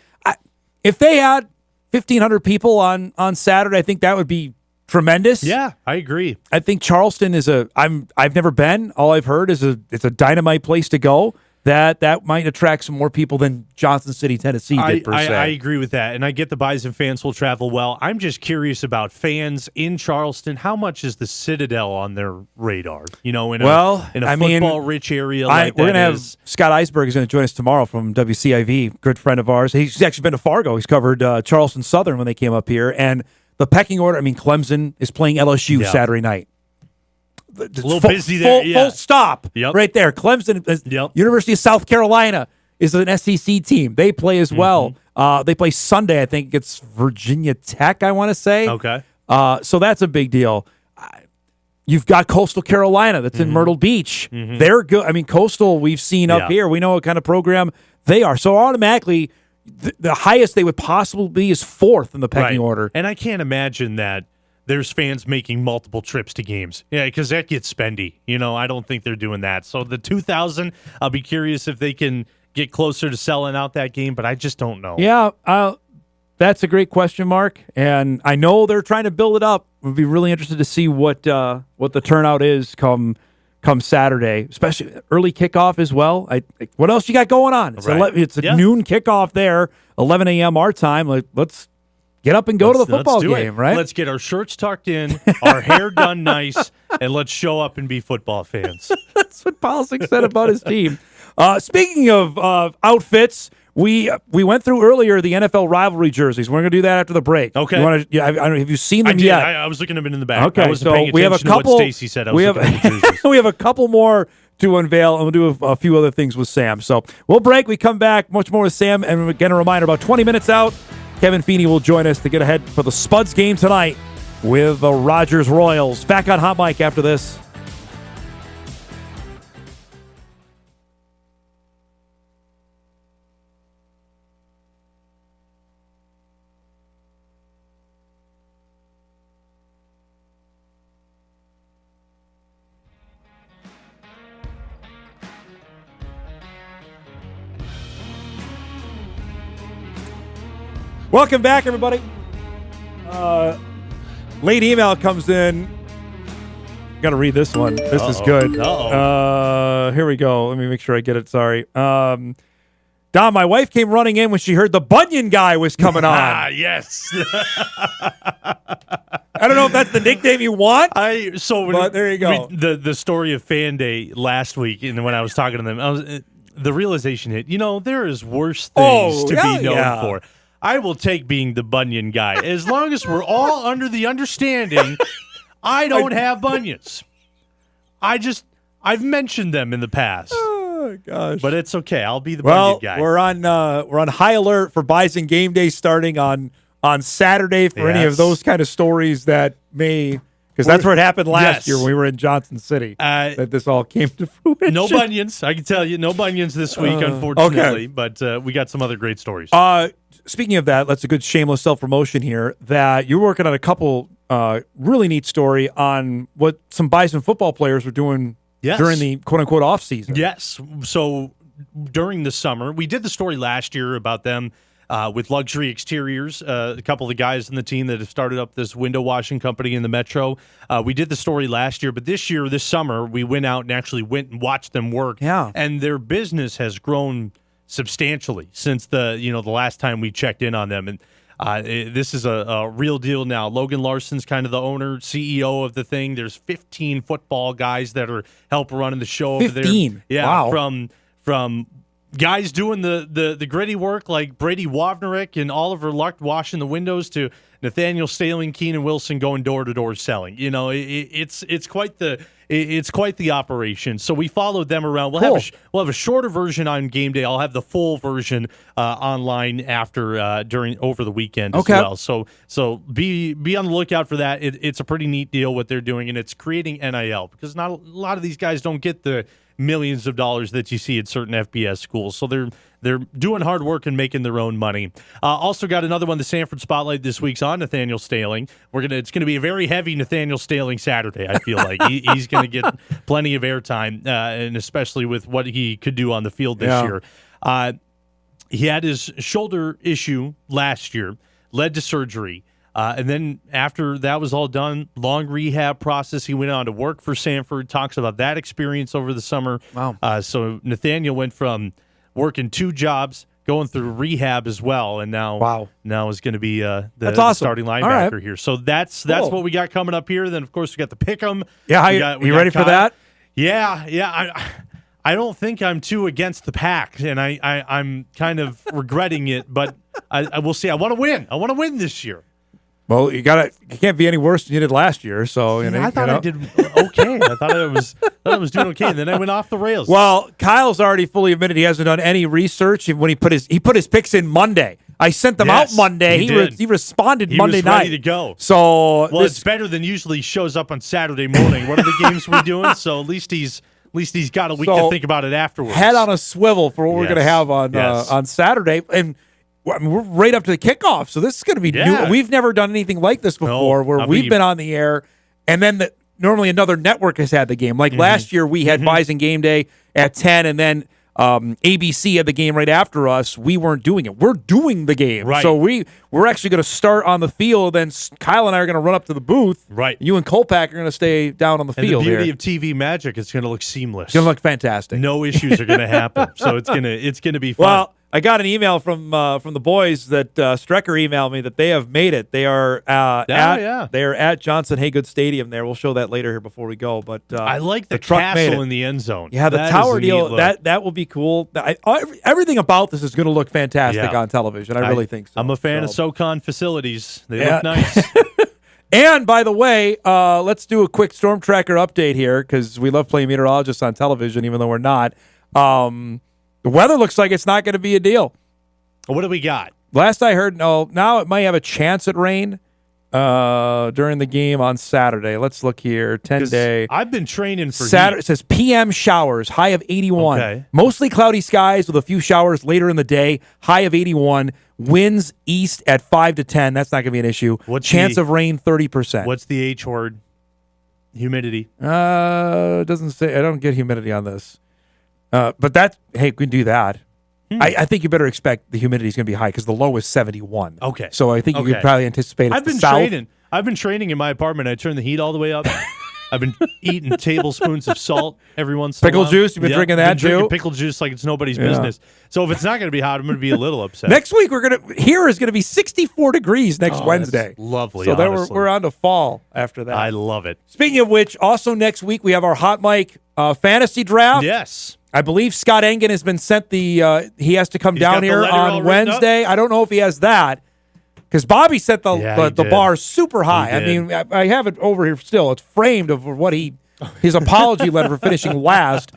If they had 1,500 people on Saturday, I think that would be tremendous. Yeah, I agree. I think Charleston is I've never been. All I've heard is it's a dynamite place to go. That might attract some more people than Johnson City, Tennessee did, per se. I agree with that, and I get the Bison fans will travel well. I'm just curious about fans in Charleston. How much is the Citadel on their radar? In a football-rich area like we're that going to have Scott Eisberg is going to join us tomorrow from WCIV, good friend of ours. He's actually been to Fargo. He's covered Charleston Southern when they came up here, and the pecking order. I mean, Clemson is playing LSU Saturday night. A little busy there. Full stop right there. Clemson, University of South Carolina is an SEC team. They play as well. They play Sunday. I think it's Virginia Tech, I want to say. Okay. So that's a big deal. You've got Coastal Carolina that's in Myrtle Beach. They're good. I mean, Coastal we've seen up here. We know what kind of program they are. So automatically, the highest they would possibly be is 4th in the pecking order. And I can't imagine that there's fans making multiple trips to games. Yeah, because that gets spendy. I don't think they're doing that. So the 2,000, I'll be curious if they can get closer to selling out that game, but I just don't know. Yeah, that's a great question mark, and I know they're trying to build it up. We'd be really interested to see what the turnout is come Saturday, especially early kickoff as well. What else you got going on? It's a noon kickoff there, 11 a.m. our time. Let's get up and go to the football game, right? Let's get our shirts tucked in, our hair done nice, and let's show up and be football fans. That's what Polisic said about his team. Speaking of outfits, we went through earlier the NFL rivalry jerseys. We're going to do that after the break. Okay. Have you seen them I did. yet? I was looking at them in the back. Okay, I wasn't paying attention to what Stacey said. We have a couple more to unveil, and we'll do a few other things with Sam. So we'll break. We come back, much more with Sam, and again, a reminder, about 20 minutes out, Kevin Feeney will join us to get ahead for the Spuds game tonight with the Rogers Royals. Back on Hot Mic after this. Welcome back, everybody. Late email comes in. Got to read this one. This is good. Here we go. Let me make sure I get it. Sorry. Don, my wife came running in when she heard the Bunyan guy was coming on. Yes. I don't know if that's the nickname you want. But there you go. The story of Fan Day last week, and when I was talking to them, the realization hit. There is worse things to be known for. I will take being the Bunyan guy as long as we're all under the understanding I don't have bunions. I've mentioned them in the past. Oh gosh, but it's okay. I'll be the Bunyan guy. We're on high alert for Bison game day starting on Saturday for any of those kind of stories that may. Because that's where it happened last year when we were in Johnson City, that this all came to fruition. No bunions. I can tell you, no bunions this week, unfortunately. Okay. But we got some other great stories. Speaking of that, that's a good shameless self-promotion here, that you're working on a couple really neat story on what some Bison football players were doing during the quote-unquote off-season. Yes. So during the summer, we did the story last year about them with Luxury Exteriors, a couple of the guys in the team that have started up this window washing company in the Metro. We did the story last year, but this summer, we went out and actually went and watched them work. Yeah. And their business has grown substantially since the last time we checked in on them. And this is a real deal now. Logan Larson's kind of the owner, CEO of the thing. There's 15 football guys that are helping running the show over there. 15? Yeah, wow. From guys doing the gritty work like Brady Wavnerick and Oliver Luck washing the windows to Nathaniel Staling, Keenan Wilson going door to door selling. It's quite the operation. So we followed them around. We'll have a shorter version on game day. I'll have the full version online after over the weekend as well. So be on the lookout for that. It's a pretty neat deal what they're doing, and it's creating NIL because not a lot of these guys don't get the millions of dollars that you see at certain FBS schools. So they're doing hard work and making their own money. Also got another one, the Sanford Spotlight this week's on Nathaniel Staling. It's going to be a very heavy Nathaniel Staling Saturday, I feel like. He's going to get plenty of airtime, and especially with what he could do on the field this year. He had his shoulder issue last year, led to surgery. And then after that was all done, long rehab process, he went on to work for Sanford, talks about that experience over the summer. Wow. So Nathaniel went from working 2 jobs, going through rehab as well, and now is going to be the starting linebacker here. So that's what we got coming up here. Then, of course, we got the Pick'em. Yeah, you ready for that? Yeah. I don't think I'm too against the pack, and I'm kind of regretting it, but I will see. I want to win. I want to win this year. Well, you can't be any worse than you did last year. So I thought I did okay. I thought I was doing okay, and then I went off the rails. Well, Kyle's already fully admitted he hasn't done any research. When he put his picks in Monday, I sent them out Monday. He responded Monday night. Ready to go. So it's better than usually shows up on Saturday morning. What are the games we're doing? So at least he's got a week to think about it afterwards. Head on a swivel for what we're going to have on Saturday, and we're right up to the kickoff. So this is going to be new. We've never done anything like this before, where we've been on the air, and then normally another network has had the game. Like last year, we had Bison Game Day at 10, and then ABC had the game right after us. We weren't doing it. We're doing the game. Right. So we're actually going to start on the field, then Kyle and I are going to run up to the booth. Right. You and Kolpak are going to stay down on the field. The beauty here. of TV magic, it's going to look seamless. It's going to look fantastic. No issues are going to happen. So it's going to be fun. Well, I got an email from the boys that Strecker emailed me that they have made it. They are they are at Johnson Haygood Stadium. There, we'll show that later here before we go. But I like the truck castle in the end zone. Yeah, the tower deal that will be cool. Everything about this is going to look fantastic on television. I really think so. I'm a fan of SoCon facilities. They look nice. And by the way, let's do a quick Storm Tracker update here because we love playing meteorologists on television, even though we're not. The weather looks like it's not going to be a deal. What do we got? Last I heard, now it might have a chance at rain during the game on Saturday. Let's look here. 10-day. I've been training for Saturday. heat. It says PM showers, high of 81. Okay. Mostly cloudy skies with a few showers later in the day, high of 81. Winds east at 5 to 10. That's not going to be an issue. Chance of rain, 30%. What's the H word? Humidity. It doesn't say. I don't get humidity on this. But we can do that. I think you better expect the humidity is going to be high because the low is 71. Okay. So I think you could probably anticipate it's I've been training. I've been training in my apartment. I turn the heat all the way up. I've been eating tablespoons of salt every once in a while. Pickle juice? You've been drinking that too? Drinking pickle juice like it's nobody's business. So if it's not going to be hot, I'm going to be a little upset. Next week, here is going to be 64 degrees next Wednesday. That's lovely, So then we're on to fall after that. I love it. Speaking of which, also next week, we have our Hot Mic fantasy draft. Yes. I believe Scott Engen has been sent he has to come down here on Wednesday. I don't know if he has that because Bobby set the bar super high. I mean, I have it over here still. It's framed of what his apology letter for finishing last.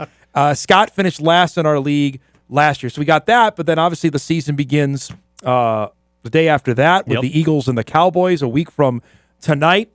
Scott finished last in our league last year. So we got that, but then obviously the season begins the day after that with the Eagles and the Cowboys a week from tonight.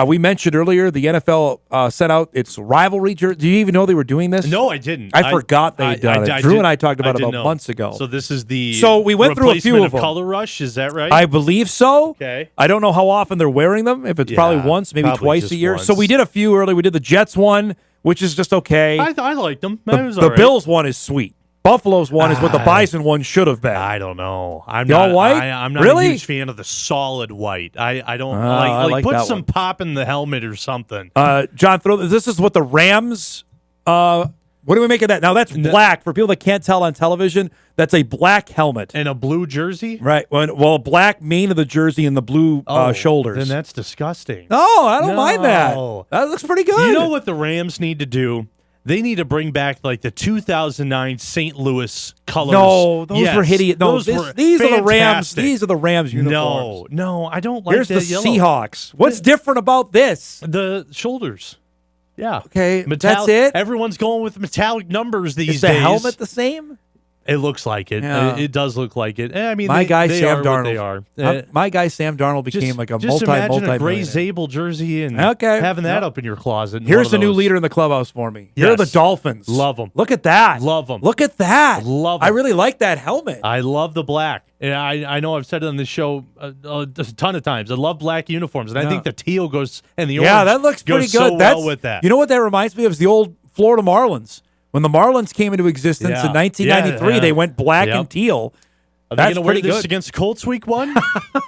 We mentioned earlier the NFL sent out its rivalry jersey. Do you even know they were doing this? No, I didn't. I forgot they'd done it. Drew and I talked about it about months ago. So this is the we went through a few of them. Color Rush, is that right? I believe so. Okay. I don't know how often they're wearing them. If it's probably once, maybe twice a year. Once. So we did a few early. We did the Jets one, which is just okay. I liked them. The Bills one is sweet. Buffalo's one is what the Bison one should have been. I don't know. I'm Y'all not white? I'm not a huge fan of the solid white. I don't like put some pop in the helmet or something. John, this is what the Rams. What do we make of that? Now that's black for people that can't tell on television. That's a black helmet and a blue jersey. Right. Well, black mane of the jersey and the blue shoulders. Then that's disgusting. No, I don't mind that. That looks pretty good. You know what the Rams need to do? They need to bring back like the 2009 St. Louis colors. No, those were hideous. No, these are the Rams. These are the Rams uniforms. No, I don't like Here's that the yellow. Seahawks. What's different about this? The shoulders. Yeah. Okay, that's it? Everyone's going with metallic numbers these days. Is the helmet the same? It looks like it. Yeah. It does look like it. I mean, my guy Sam Darnold. They are. My guy Sam Darnold became like a just imagine a gray multi. Zabel jersey and having that up in your closet. Here's the new leader in the clubhouse for me. Here are the Dolphins. Love them. Look at that. Love them. Look at that. Love them. I really like that helmet. I love the black. And I know I've said it on this show a ton of times. I love black uniforms, and I think the teal goes and the orange. Yeah, that looks pretty good. So well with that. You know what that reminds me of? Is the old Florida Marlins. When the Marlins came into existence in 1993, they went black and teal. Are they going to wear this against the Colts week one?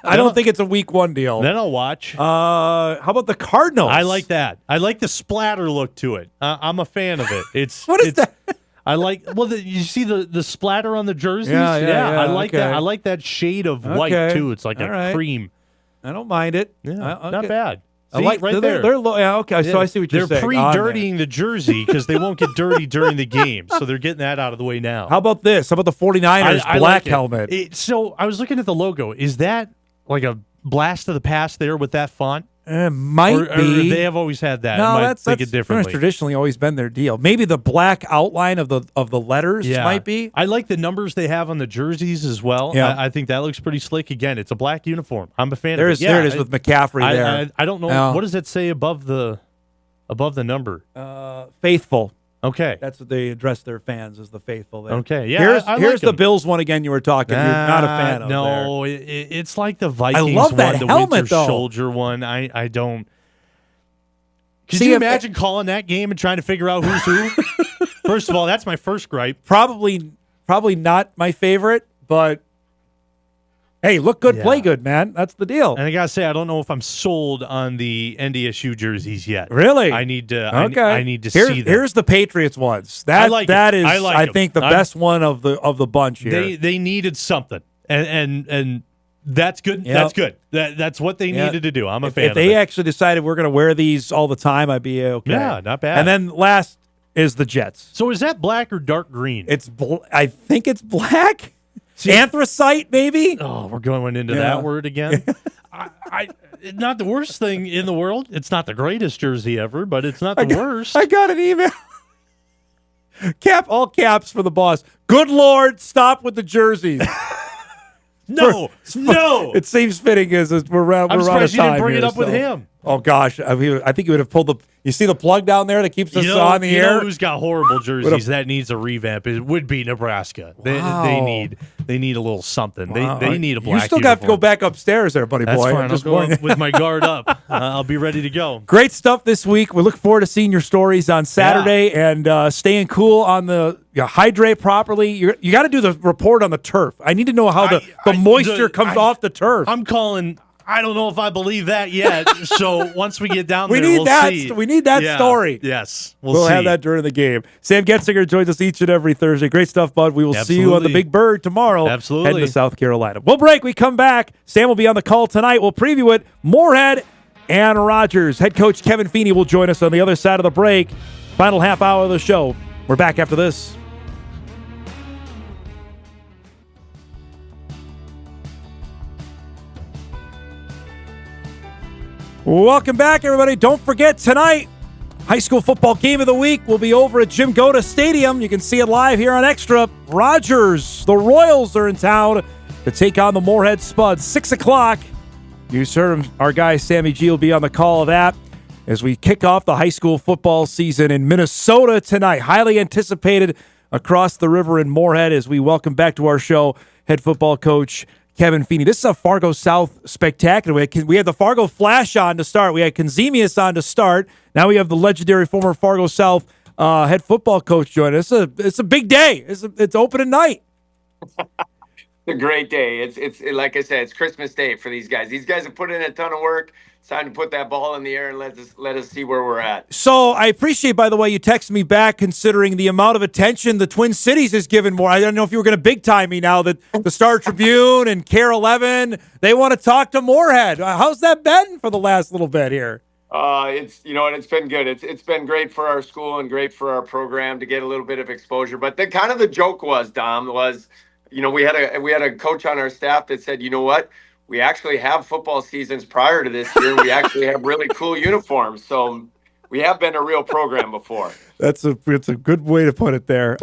I don't think it's a week one deal. Then I'll watch. How about the Cardinals? I like that. I like the splatter look to it. I'm a fan of it. What is that? I like. Well, you see the splatter on the jerseys. Yeah. I like that. I like that shade of white too. It's like a cream. I don't mind it. Yeah, not bad. See, I like right there. Okay, so I see what you're saying. They're pre-dirtying the jersey because they won't get dirty during the game, so they're getting that out of the way now. How about this? How about the 49ers I black like helmet? So I was looking at the logo. Is that like a blast of the past there with that font? Might be. They have always had that. No, that's differently. Traditionally always been their deal. Maybe the black outline of the letters might be. I like the numbers they have on the jerseys as well. Yeah. I think that looks pretty slick. Again, it's a black uniform. I'm a fan There of it. There it is with McCaffrey there. I don't know. What does that say above the number? Faithful. Okay. That's what they address their fans as the faithful there. Okay, yeah. Here's the Bills one again you were talking. You're not a fan of. No, it's like the Vikings I love that one, the helmet, Winter though. Soldier one. I don't. Could you imagine calling that game and trying to figure out who's who? First of all, that's my first gripe. Probably not my favorite, but Hey, look good, play good, man. That's the deal. And I gotta say, I don't know if I'm sold on the NDSU jerseys yet. Really? I need to. Okay. I need to see them. Here's the Patriots ones. That is, I think, the best one of the bunch here. They needed something, and that's good. Yep. That's good. That's what they needed to do. I'm a fan. If they actually decided we're going to wear these all the time, I'd be okay. Yeah, not bad. And then last is the Jets. So is that black or dark green? I think it's black. Anthracite, maybe. Oh, we're going into that word again. I not the worst thing in the world. It's not the greatest jersey ever, but it's not the worst. I got an email. All caps for the boss. Good Lord, stop with the jerseys. No. It seems fitting as we're out I'm of surprised you time didn't bring here, it up with him. Oh gosh, I think he would have pulled the. You see the plug down there that keeps us on the air. You know who's got horrible jerseys that needs a revamp? It would be Nebraska. They need a little something. They need a black. You still uniform. have to go back upstairs there, buddy That's boy. fine. I'll go up with my guard up. I'll be ready to go. Great stuff this week. We look forward to seeing your stories on Saturday and staying cool on the hydrate properly. You got to do the report on the turf. I need to know how the moisture comes off the turf. I'm calling. I don't know if I believe that yet. So once we get down we'll see. We need that story. Yes, we'll see. have that during the game. Sam Goetzinger joins us each and every Thursday. Great stuff, bud. We will see you on the Big Bird tomorrow. Absolutely. Heading to South Carolina. We'll break. We come back. Sam will be on the call tonight. We'll preview it. Moorhead and Rogers. Head coach Kevin Feeney will join us on the other side of the break. Final half hour of the show. We're back after this. Welcome back, everybody. Don't forget, tonight, high school football game of the week will be over at Jim Goda Stadium. You can see it live here on Extra. Rogers, the Royals are in town to take on the Moorhead Spuds. 6 o'clock. You heard him. Our guy, Sammy G, will be on the call of that as we kick off the high school football season in Minnesota tonight. Highly anticipated across the river in Moorhead as we welcome back to our show head football coach Kevin Feeney. This is a Fargo South spectacular. We had the Fargo Flash on to start. We had Conzemius on to start. Now we have the legendary former Fargo South head football coach joining us. It's a big day. It's opening night. It's a great day. It's like I said, it's Christmas Day for these guys. These guys have put in a ton of work. It's time to put that ball in the air and let us see where we're at. So I appreciate, by the way, you texted me back considering the amount of attention the Twin Cities has given more. I don't know if you were going to big time me now that the Star Tribune and Care 11, they want to talk to Moorhead. How's that been for the last little bit here? It's been good. It's been great for our school and great for our program to get a little bit of exposure. But the joke was, Dom, we had a coach on our staff that said, you know what? We actually have football seasons prior to this year, and we actually have really cool uniforms. So we have been a real program before. It's a good way to put it there.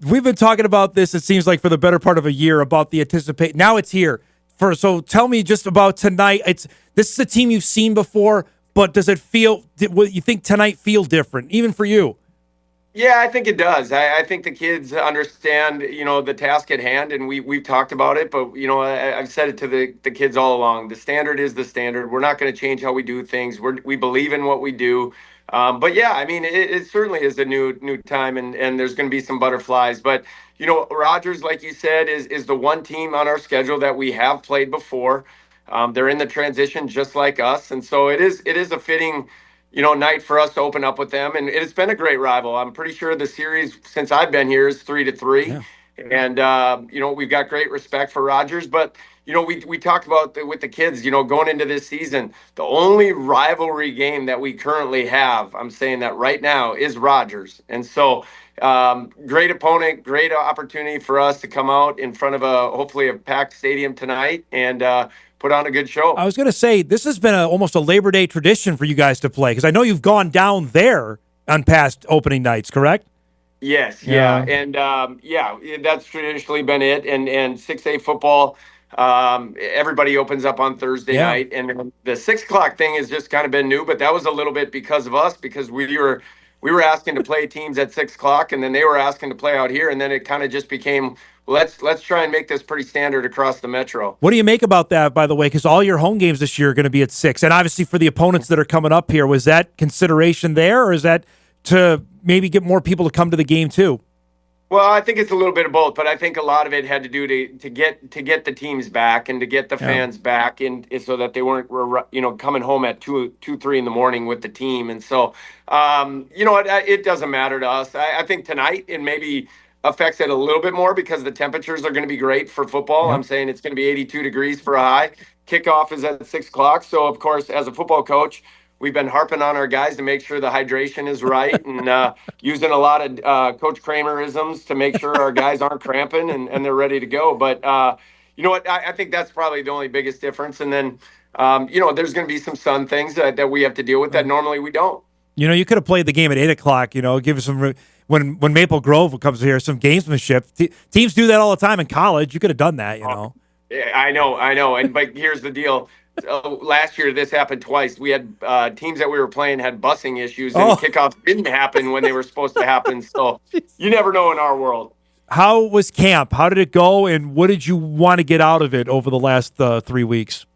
We've been talking about this, it seems like, for the better part of a year about the anticipate. Now it's here. So tell me just about tonight. This is a team you've seen before, but does it feel? What you think tonight feel different, even for you? Yeah, I think it does. I think the kids understand, the task at hand, and we've talked about it. But I've said it to the kids all along. The standard is the standard. We're not going to change how we do things. We believe in what we do. But yeah, I mean, it certainly is a new time, and there's going to be some butterflies. But Rogers, like you said, is the one team on our schedule that we have played before. They're in the transition just like us, and so it is a fitting night for us to open up with them. And it's been a great rival. I'm pretty sure the series since I've been here is 3-3. Yeah. And, we've got great respect for Rogers. But, we talked about with the kids, going into this season, the only rivalry game that we currently have, I'm saying that right now, is Rogers. And so great opponent, great opportunity for us to come out in front of hopefully a packed stadium tonight and put on a good show. I was going to say, this has been almost a Labor Day tradition for you guys to play, because I know you've gone down there on past opening nights, correct? Yes, yeah. And, that's traditionally been it. And 6A football, everybody opens up on Thursday night. And the 6 o'clock thing has just kind of been new, but that was a little bit because of us, because we were asking to play teams at 6 o'clock, and then they were asking to play out here. And then it kind of just became, let's try and make this pretty standard across the metro. What do you make about that, by the way? Because all your home games this year are going to be at 6. And obviously for the opponents that are coming up here, was that consideration there, or is that to maybe get more people to come to the game too? Well, I think it's a little bit of both, but I think a lot of it had to do to get the teams back and to get the fans back, and so that they weren't coming home at 3 in the morning with the team. And so it doesn't matter to us. I think tonight it maybe affects it a little bit more because the temperatures are going to be great for football. Yep. I'm saying it's going to be 82 degrees for a high. Kickoff is at 6 o'clock. So of course, as a football coach, we've been harping on our guys to make sure the hydration is right and using a lot of Coach Kramerisms to make sure our guys aren't cramping and they're ready to go. But you know what? I think that's probably the only biggest difference. And then, there's going to be some sun things that we have to deal with that normally we don't. You could have played the game at 8 o'clock, give us some when Maple Grove comes here, some gamesmanship. Teams do that all the time in college. You could have done that, Yeah, I know. But here's the deal. Last year, this happened twice. We had teams that we were playing had busing issues, and kickoffs didn't happen when they were supposed to happen. So you never know in our world. How was camp? How did it go, and what did you want to get out of it over the last 3 weeks?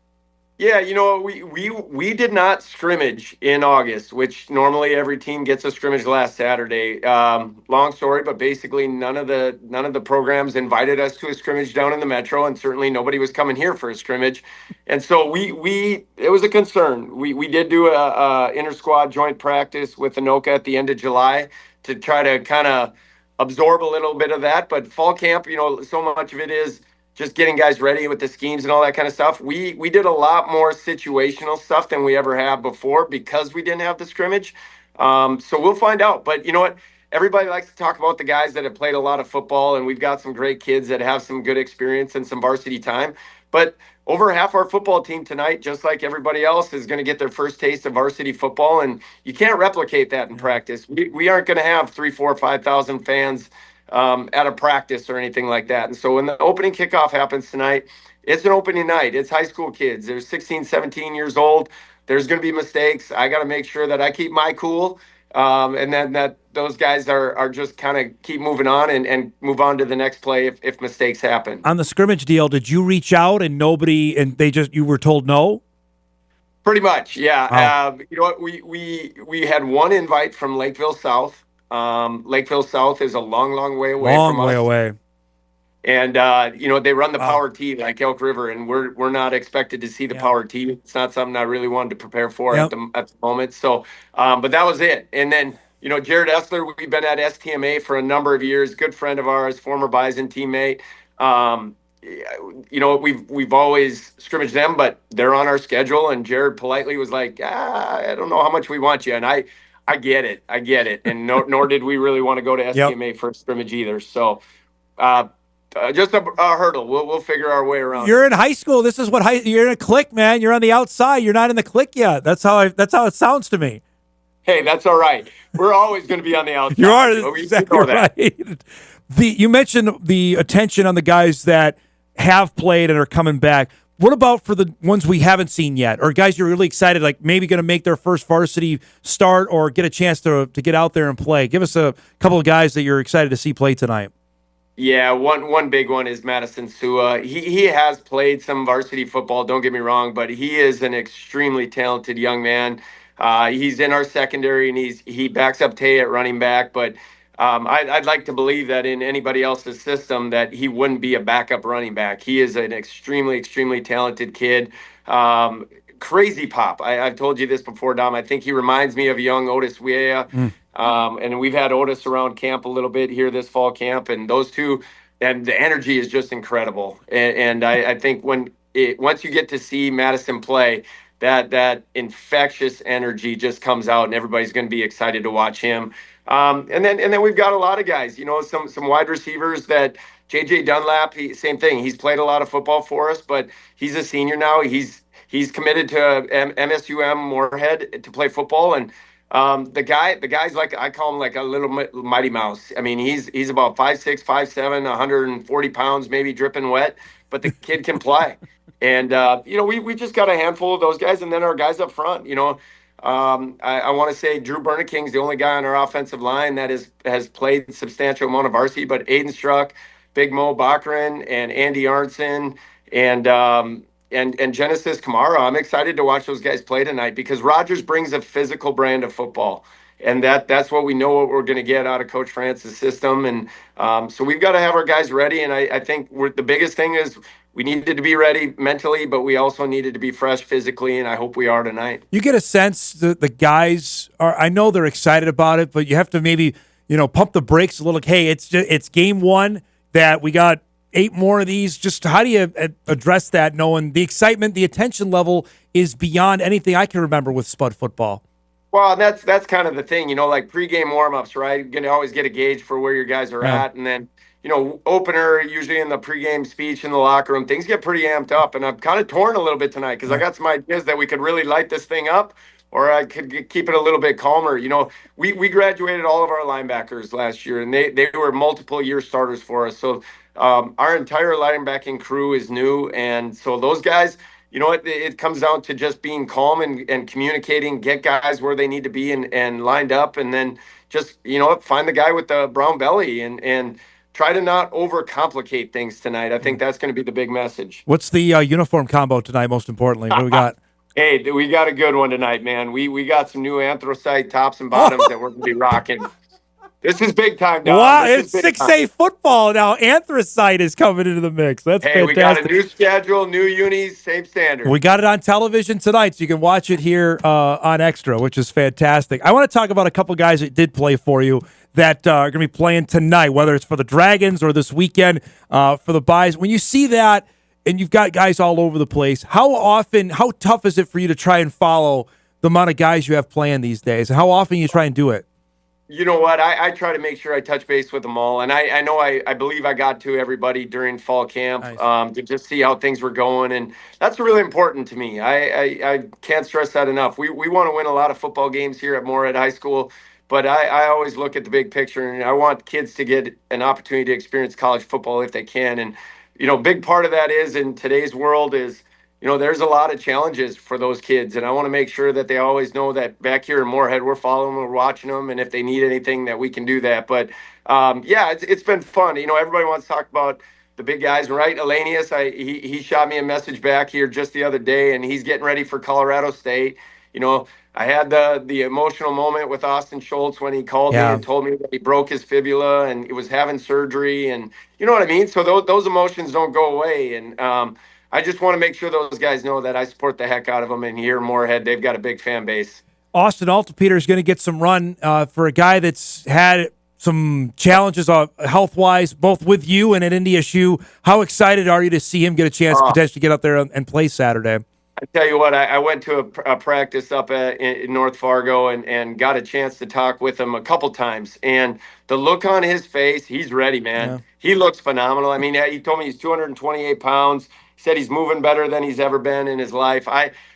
Yeah, we did not scrimmage in August, which normally every team gets a scrimmage last Saturday. Long story, but basically none of the programs invited us to a scrimmage down in the metro, and certainly nobody was coming here for a scrimmage. And so it was a concern. We did do a inter-squad joint practice with Anoka at the end of July to try to kind of absorb a little bit of that. But fall camp, so much of it is just getting guys ready with the schemes and all that kind of stuff. We did a lot more situational stuff than we ever have before because we didn't have the scrimmage. So we'll find out. But you know what? Everybody likes to talk about the guys that have played a lot of football, and we've got some great kids that have some good experience and some varsity time. But over half our football team tonight, just like everybody else, is going to get their first taste of varsity football, and you can't replicate that in practice. We aren't going to have 3,000, 4,000, 5,000 fans at a practice or anything like that. And so when the opening kickoff happens tonight, it's an opening night. It's high school kids. They're 16, 17 years old. There's going to be mistakes. I got to make sure that I keep my cool. And then that those guys are just kind of keep moving on and move on to the next play if mistakes happen. On the scrimmage deal, did you reach out and you were told no? Pretty much, yeah. Wow. You know what? We had one invite from Lakeville South. Lakeville South is a long way away from us. Long way away. And they run the Power T like Elk River, and we're not expected to see the Power T. It's not something I really wanted to prepare for at the moment. So, but that was it. And then Jared Essler, we've been at STMA for a number of years. Good friend of ours, former Bison teammate. We've always scrimmaged them, but they're on our schedule. And Jared politely was like, I don't know how much we want you. And I get it. And nor did we really want to go to STMA for a scrimmage either. So just a hurdle. We'll figure our way around. You're in high school. This is you're in a clique, man. You're on the outside. You're not in the clique yet. That's how it sounds to me. Hey, that's all right. We're always going to be on the outside. You are exactly right. You mentioned the attention on the guys that have played and are coming back. What about for the ones we haven't seen yet, or guys you're really excited, like maybe going to make their first varsity start or get a chance to get out there and play? Give us a couple of guys that you're excited to see play tonight. Yeah, one big one is Madison Sua. He has played some varsity football, don't get me wrong, but he is an extremely talented young man. He's in our secondary, and he backs up Tay at running back, but I'd like to believe that in anybody else's system that he wouldn't be a backup running back. He is an extremely talented kid. Crazy pop. I've told you this before, Dom. I think he reminds me of young Otis Weah. And we've had Otis around camp a little bit here this fall camp, and those two, and the energy is just incredible. And I think once you get to see Madison play, that infectious energy just comes out, and everybody's going to be excited to watch him. And then we've got a lot of guys, some wide receivers that JJ Dunlap, same thing. He's played a lot of football for us, but he's a senior now. He's committed to MSUM Moorhead to play football, and the guy's like, I call him like a little Mighty Mouse. I mean, he's about 5'6", 5'7", 140 pounds, maybe dripping wet, but the kid can play. And we just got a handful of those guys, and then our guys up front. I want to say Drew Berneking's the only guy on our offensive line that has played a substantial amount of varsity, but Aiden Struck, Big Mo Bachran, and Andy Arnson, and Genesis Kamara. I'm excited to watch those guys play tonight because Rogers brings a physical brand of football. And that's what we know what we're going to get out of Coach France's system. And so we've got to have our guys ready. And I think the biggest thing is we needed to be ready mentally, but we also needed to be fresh physically, and I hope we are tonight. You get a sense that the guys are, I know they're excited about it, but you have to maybe, pump the brakes a little. Hey, it's game one that we got 8 more of these. Just how do you address that, knowing the excitement, the attention level is beyond anything I can remember with Spud football? Well, that's kind of the thing, like pregame warm-ups, right? You're going to always get a gauge for where your guys are at, and then opener, usually in the pregame speech in the locker room, things get pretty amped up. And I'm kind of torn a little bit tonight because I got some ideas that we could really light this thing up, or I could keep it a little bit calmer. We graduated all of our linebackers last year, and they were multiple year starters for us. So our entire linebacking crew is new. And so those guys, it comes down to just being calm and communicating, get guys where they need to be and lined up, and then just, find the guy with the brown belly and try to not overcomplicate things tonight. I think that's going to be the big message. What's the uniform combo tonight, most importantly? What do we got? Hey, we got a good one tonight, man. We got some new anthracite tops and bottoms that we're going to be rocking. This is big time, Dom. Wow, it's 6A football now. Anthracite is coming into the mix. That's fantastic. We got a new schedule, new unis, same standard. We got it on television tonight, so you can watch it here on Extra, which is fantastic. I want to talk about a couple guys that did play for you that are going to be playing tonight, whether it's for the Dragons or this weekend for the Buys. When you see that and you've got guys all over the place, how tough is it for you to try and follow the amount of guys you have playing these days? How often you try and do it? You know what? I try to make sure I touch base with them all. And I believe I got to everybody during fall camp to just see how things were going. And that's really important to me. I can't stress that enough. We want to win a lot of football games here at Moorhead High School. But I always look at the big picture, and I want kids to get an opportunity to experience college football if they can. And, big part of that is in today's world is, there's a lot of challenges for those kids. And I want to make sure that they always know that back here in Moorhead, we're following them, we're watching them. And if they need anything, that we can do that. But, it's been fun. Everybody wants to talk about the big guys, right? Elanius, he shot me a message back here just the other day, and he's getting ready for Colorado State. I had the emotional moment with Austin Schultz when he called me and told me that he broke his fibula and he was having surgery, and you know what I mean? So those emotions don't go away. And I just want to make sure those guys know that I support the heck out of them. And here in Moorhead, they've got a big fan base. Austin Altapeter is going to get some run for a guy that's had some challenges health-wise, both with you and at NDSU. How excited are you to see him get a chance to potentially get out there and play Saturday? I tell you what, I went to a practice up in North Fargo and got a chance to talk with him a couple times. And the look on his face, he's ready, man. Yeah. He looks phenomenal. I mean, he told me he's 228 pounds. He said he's moving better than he's ever been in his life.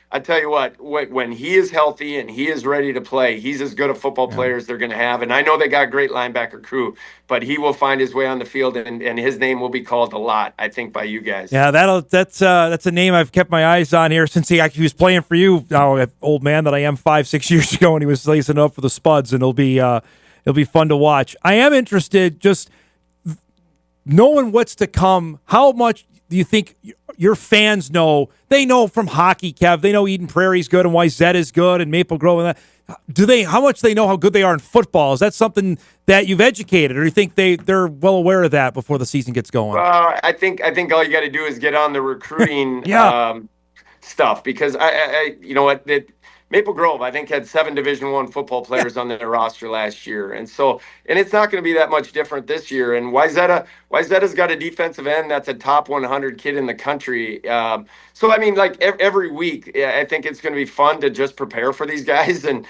I tell you what, when he is healthy and he is ready to play, he's as good a football player as they're going to have. And I know they got a great linebacker crew, but he will find his way on the field, and his name will be called a lot, I think, by you guys. Yeah, that's a name I've kept my eyes on here since he was playing for you, old man that I am, 5-6 years ago, and he was lacing up for the Spuds, and it'll be fun to watch. I am interested, just knowing what's to come. How much do you think your fans know? They know from hockey, Kev. They know Eden Prairie's good and Wayzata is good and Maple Grove and that. How much they know how good they are in football? Is that something that you've educated, or do you think they're well aware of that before the season gets going? I think all you got to do is get on the recruiting stuff, because I you know what, Maple Grove, I think, had 7 Division I football players on their roster last year. And it's not going to be that much different this year. And Wayzata's got a defensive end that's a top 100 kid in the country. So, I mean, like every week, I think it's going to be fun to just prepare for these guys and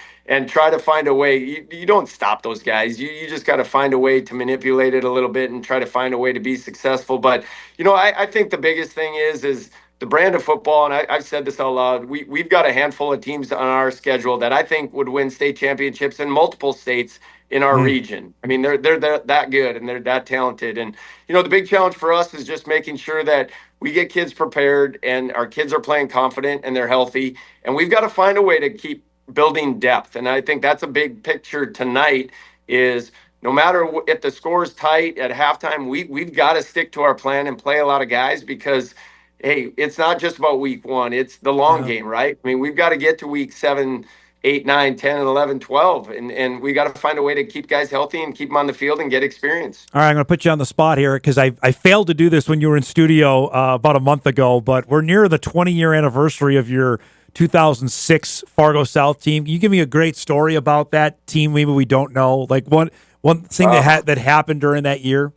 try to find a way. You don't stop those guys. You just got to find a way to manipulate it a little bit and try to find a way to be successful. But, I think the biggest thing is the brand of football, and I've said this out loud, we've got a handful of teams on our schedule that I think would win state championships in multiple states in our region. I mean, they're that good and they're that talented. And, the big challenge for us is just making sure that we get kids prepared and our kids are playing confident and they're healthy. And we've got to find a way to keep building depth. And I think that's a big picture tonight is no matter if the score is tight at halftime, we've got to stick to our plan and play a lot of guys, because hey, it's not just about week 1. It's the long game, right? I mean, we've got to get to week 7, 8, 9, 10, and 11, 12. And we got to find a way to keep guys healthy and keep them on the field and get experience. All right, I'm going to put you on the spot here because I failed to do this when you were in studio about a month ago, but we're near the 20-year anniversary of your 2006 Fargo South team. Can you give me a great story about that team maybe we don't know? Like one thing that happened during that year?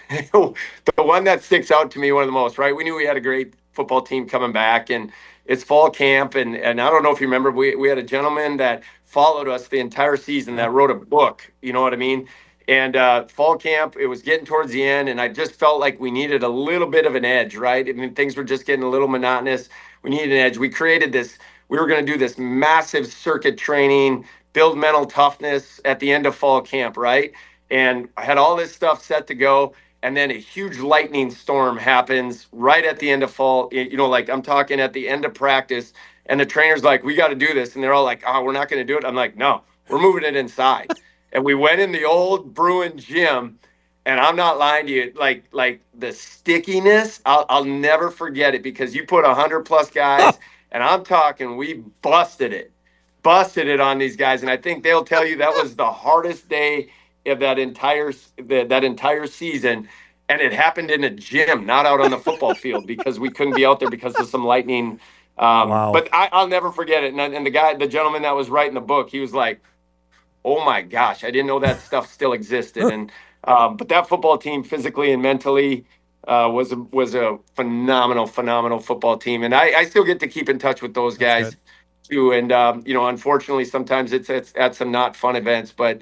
The one that sticks out to me one of the most, right? We knew we had a great football team coming back, and it's fall camp, and I don't know if you remember, we had a gentleman that followed us the entire season that wrote a book, you know what I mean? And fall camp, it was getting towards the end, and I just felt like we needed a little bit of an edge, right? I mean, things were just getting a little monotonous. We needed an edge. We were going to do this massive circuit training, build mental toughness at the end of fall camp, right? And I had all this stuff set to go. And then a huge lightning storm happens right at the end of fall. You know, like I'm talking at the end of practice, and the trainer's like, we got to do this. And they're all like, oh, we're not going to do it. I'm like, no, we're moving it inside. And we went in the old Bruin gym, and I'm not lying to you, like the stickiness, I'll never forget it, because you put 100+ guys, and I'm talking, we busted it on these guys. And I think they'll tell you that was the hardest day of that entire season, and it happened in a gym, not out on the football field, because we couldn't be out there because of some lightning. Wow. But I'll never forget it. And the gentleman that was writing the book, he was like, "Oh my gosh, I didn't know that stuff still existed." And but that football team, physically and mentally, was a phenomenal football team, and I still get to keep in touch with those guys too. And unfortunately, sometimes it's at some not fun events, but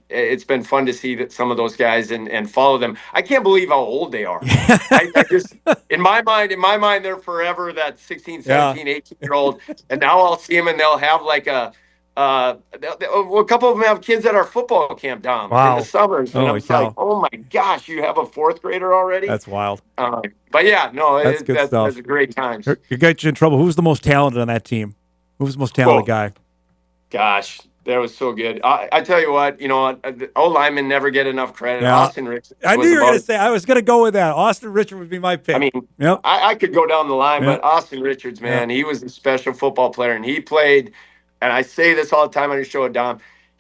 it's been fun to see that some of those guys and follow them. I can't believe how old they are. I just, in my mind, they're forever that 16, 17, 18-year-old. And now I'll see them, and they'll have like a couple of them have kids at our football camp down in the summers. And I'm like, oh my gosh, you have a 4th grader already? That's wild. But yeah, no, that's good stuff. That's a great time. You got you in trouble. Who's the most talented on that team? Who's the most talented guy? Gosh, that was so good. I tell you what, O-linemen never get enough credit. Yeah. Austin Richards. I knew you were going to say. I was going to go with that. Austin Richards would be my pick. I mean, I could go down the line, but Austin Richards, man, he was a special football player, and he played. And I say this all the time on your show, Dom.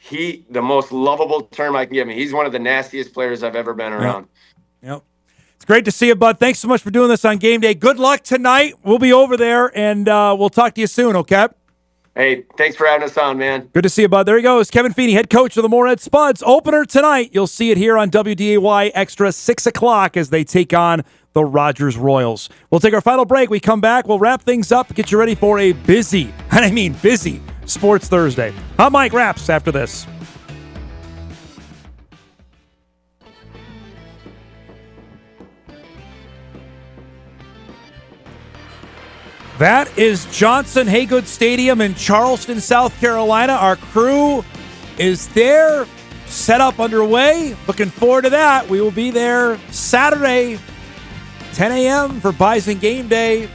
The most lovable term I can give him. He's one of the nastiest players I've ever been around. Yep. It's great to see you, bud. Thanks so much for doing this on game day. Good luck tonight. We'll be over there, and we'll talk to you soon, okay? Hey, thanks for having us on, man. Good to see you, bud. There he goes, Kevin Feeney, head coach of the Moorhead Spuds. Opener tonight. You'll see it here on WDAY Extra 6 o'clock as they take on the Rogers Royals. We'll take our final break. We come back. We'll wrap things up, get you ready for a busy, and I mean busy, Sports Thursday. I'm Mike Raps after this. That is Johnson Haygood Stadium in Charleston, South Carolina. Our crew is there, set up underway. Looking forward to that. We will be there Saturday, 10 a.m. for Bison Game Day.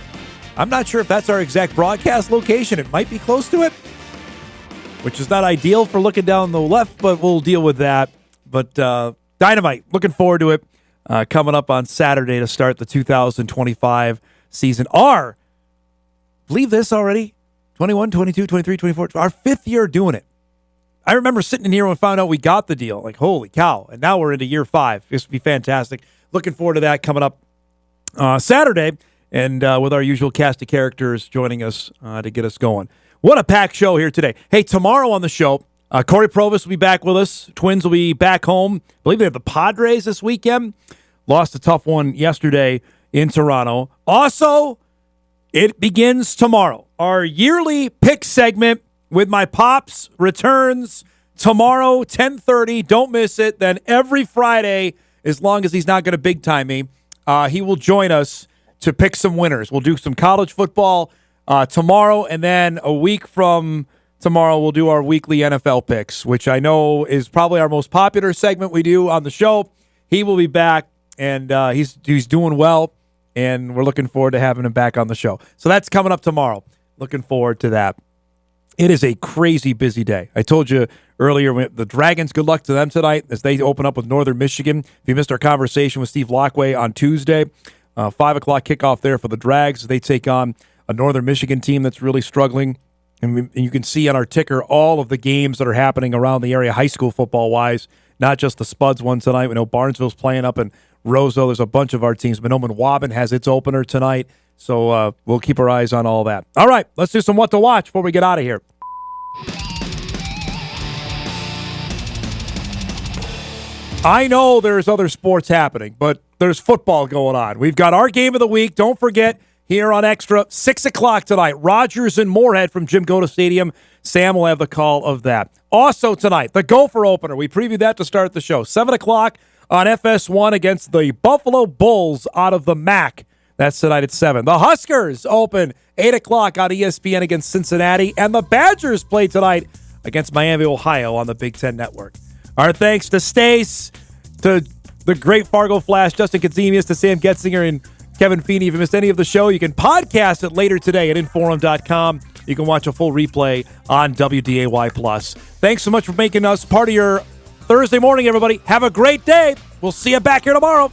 I'm not sure if that's our exact broadcast location. It might be close to it, which is not ideal for looking down the left, but we'll deal with that. But Dynamite, looking forward to it. Coming up on Saturday to start the 2025 season. Believe this already? 21, 22, 23, 24. Our 5th year doing it. I remember sitting in here when we found out we got the deal. Like, holy cow. And now we're into year 5. This will be fantastic. Looking forward to that coming up Saturday. And with our usual cast of characters joining us to get us going. What a packed show here today. Hey, tomorrow on the show, Corey Provis will be back with us. Twins will be back home. I believe they have the Padres this weekend. Lost a tough one yesterday in Toronto. Also, it begins tomorrow. Our yearly pick segment with my Pops returns tomorrow, 10:30. Don't miss it. Then every Friday, as long as he's not going to big-time me, he will join us to pick some winners. We'll do some college football tomorrow, and then a week from tomorrow, we'll do our weekly NFL picks, which I know is probably our most popular segment we do on the show. He will be back, and he's doing well. And we're looking forward to having him back on the show. So that's coming up tomorrow. Looking forward to that. It is a crazy busy day. I told you earlier, the Dragons, good luck to them tonight as they open up with Northern Michigan. If you missed our conversation with Steve Lockway on Tuesday, 5 o'clock kickoff there for the Drags. They take on a Northern Michigan team that's really struggling. And you can see on our ticker all of the games that are happening around the area, high school football-wise, not just the Spuds one tonight. We know Barnesville's playing up in Roseau. There's a bunch of our teams. Monoman-Waban has its opener tonight, so we'll keep our eyes on all that. All right, let's do some What to Watch before we get out of here. I know there's other sports happening, but there's football going on. We've got our game of the week. Don't forget, here on Extra, 6 o'clock tonight, Rogers and Moorhead from Jim Goetzinger Stadium. Sam will have the call of that. Also tonight, the Gopher opener. We previewed that to start the show. 7 o'clock on FS1 against the Buffalo Bulls out of the MAC. That's tonight at 7. The Huskers open 8 o'clock on ESPN against Cincinnati. And the Badgers play tonight against Miami, Ohio on the Big Ten Network. Our thanks to Stacey, to the great Fargo Flash, Justin Conzemius, to Sam Goetzinger and Kevin Feeney. If you missed any of the show, you can podcast it later today at Inforum.com. You can watch a full replay on WDAY+. Thanks so much for making us part of your Thursday morning, everybody. Have a great day. We'll see you back here tomorrow.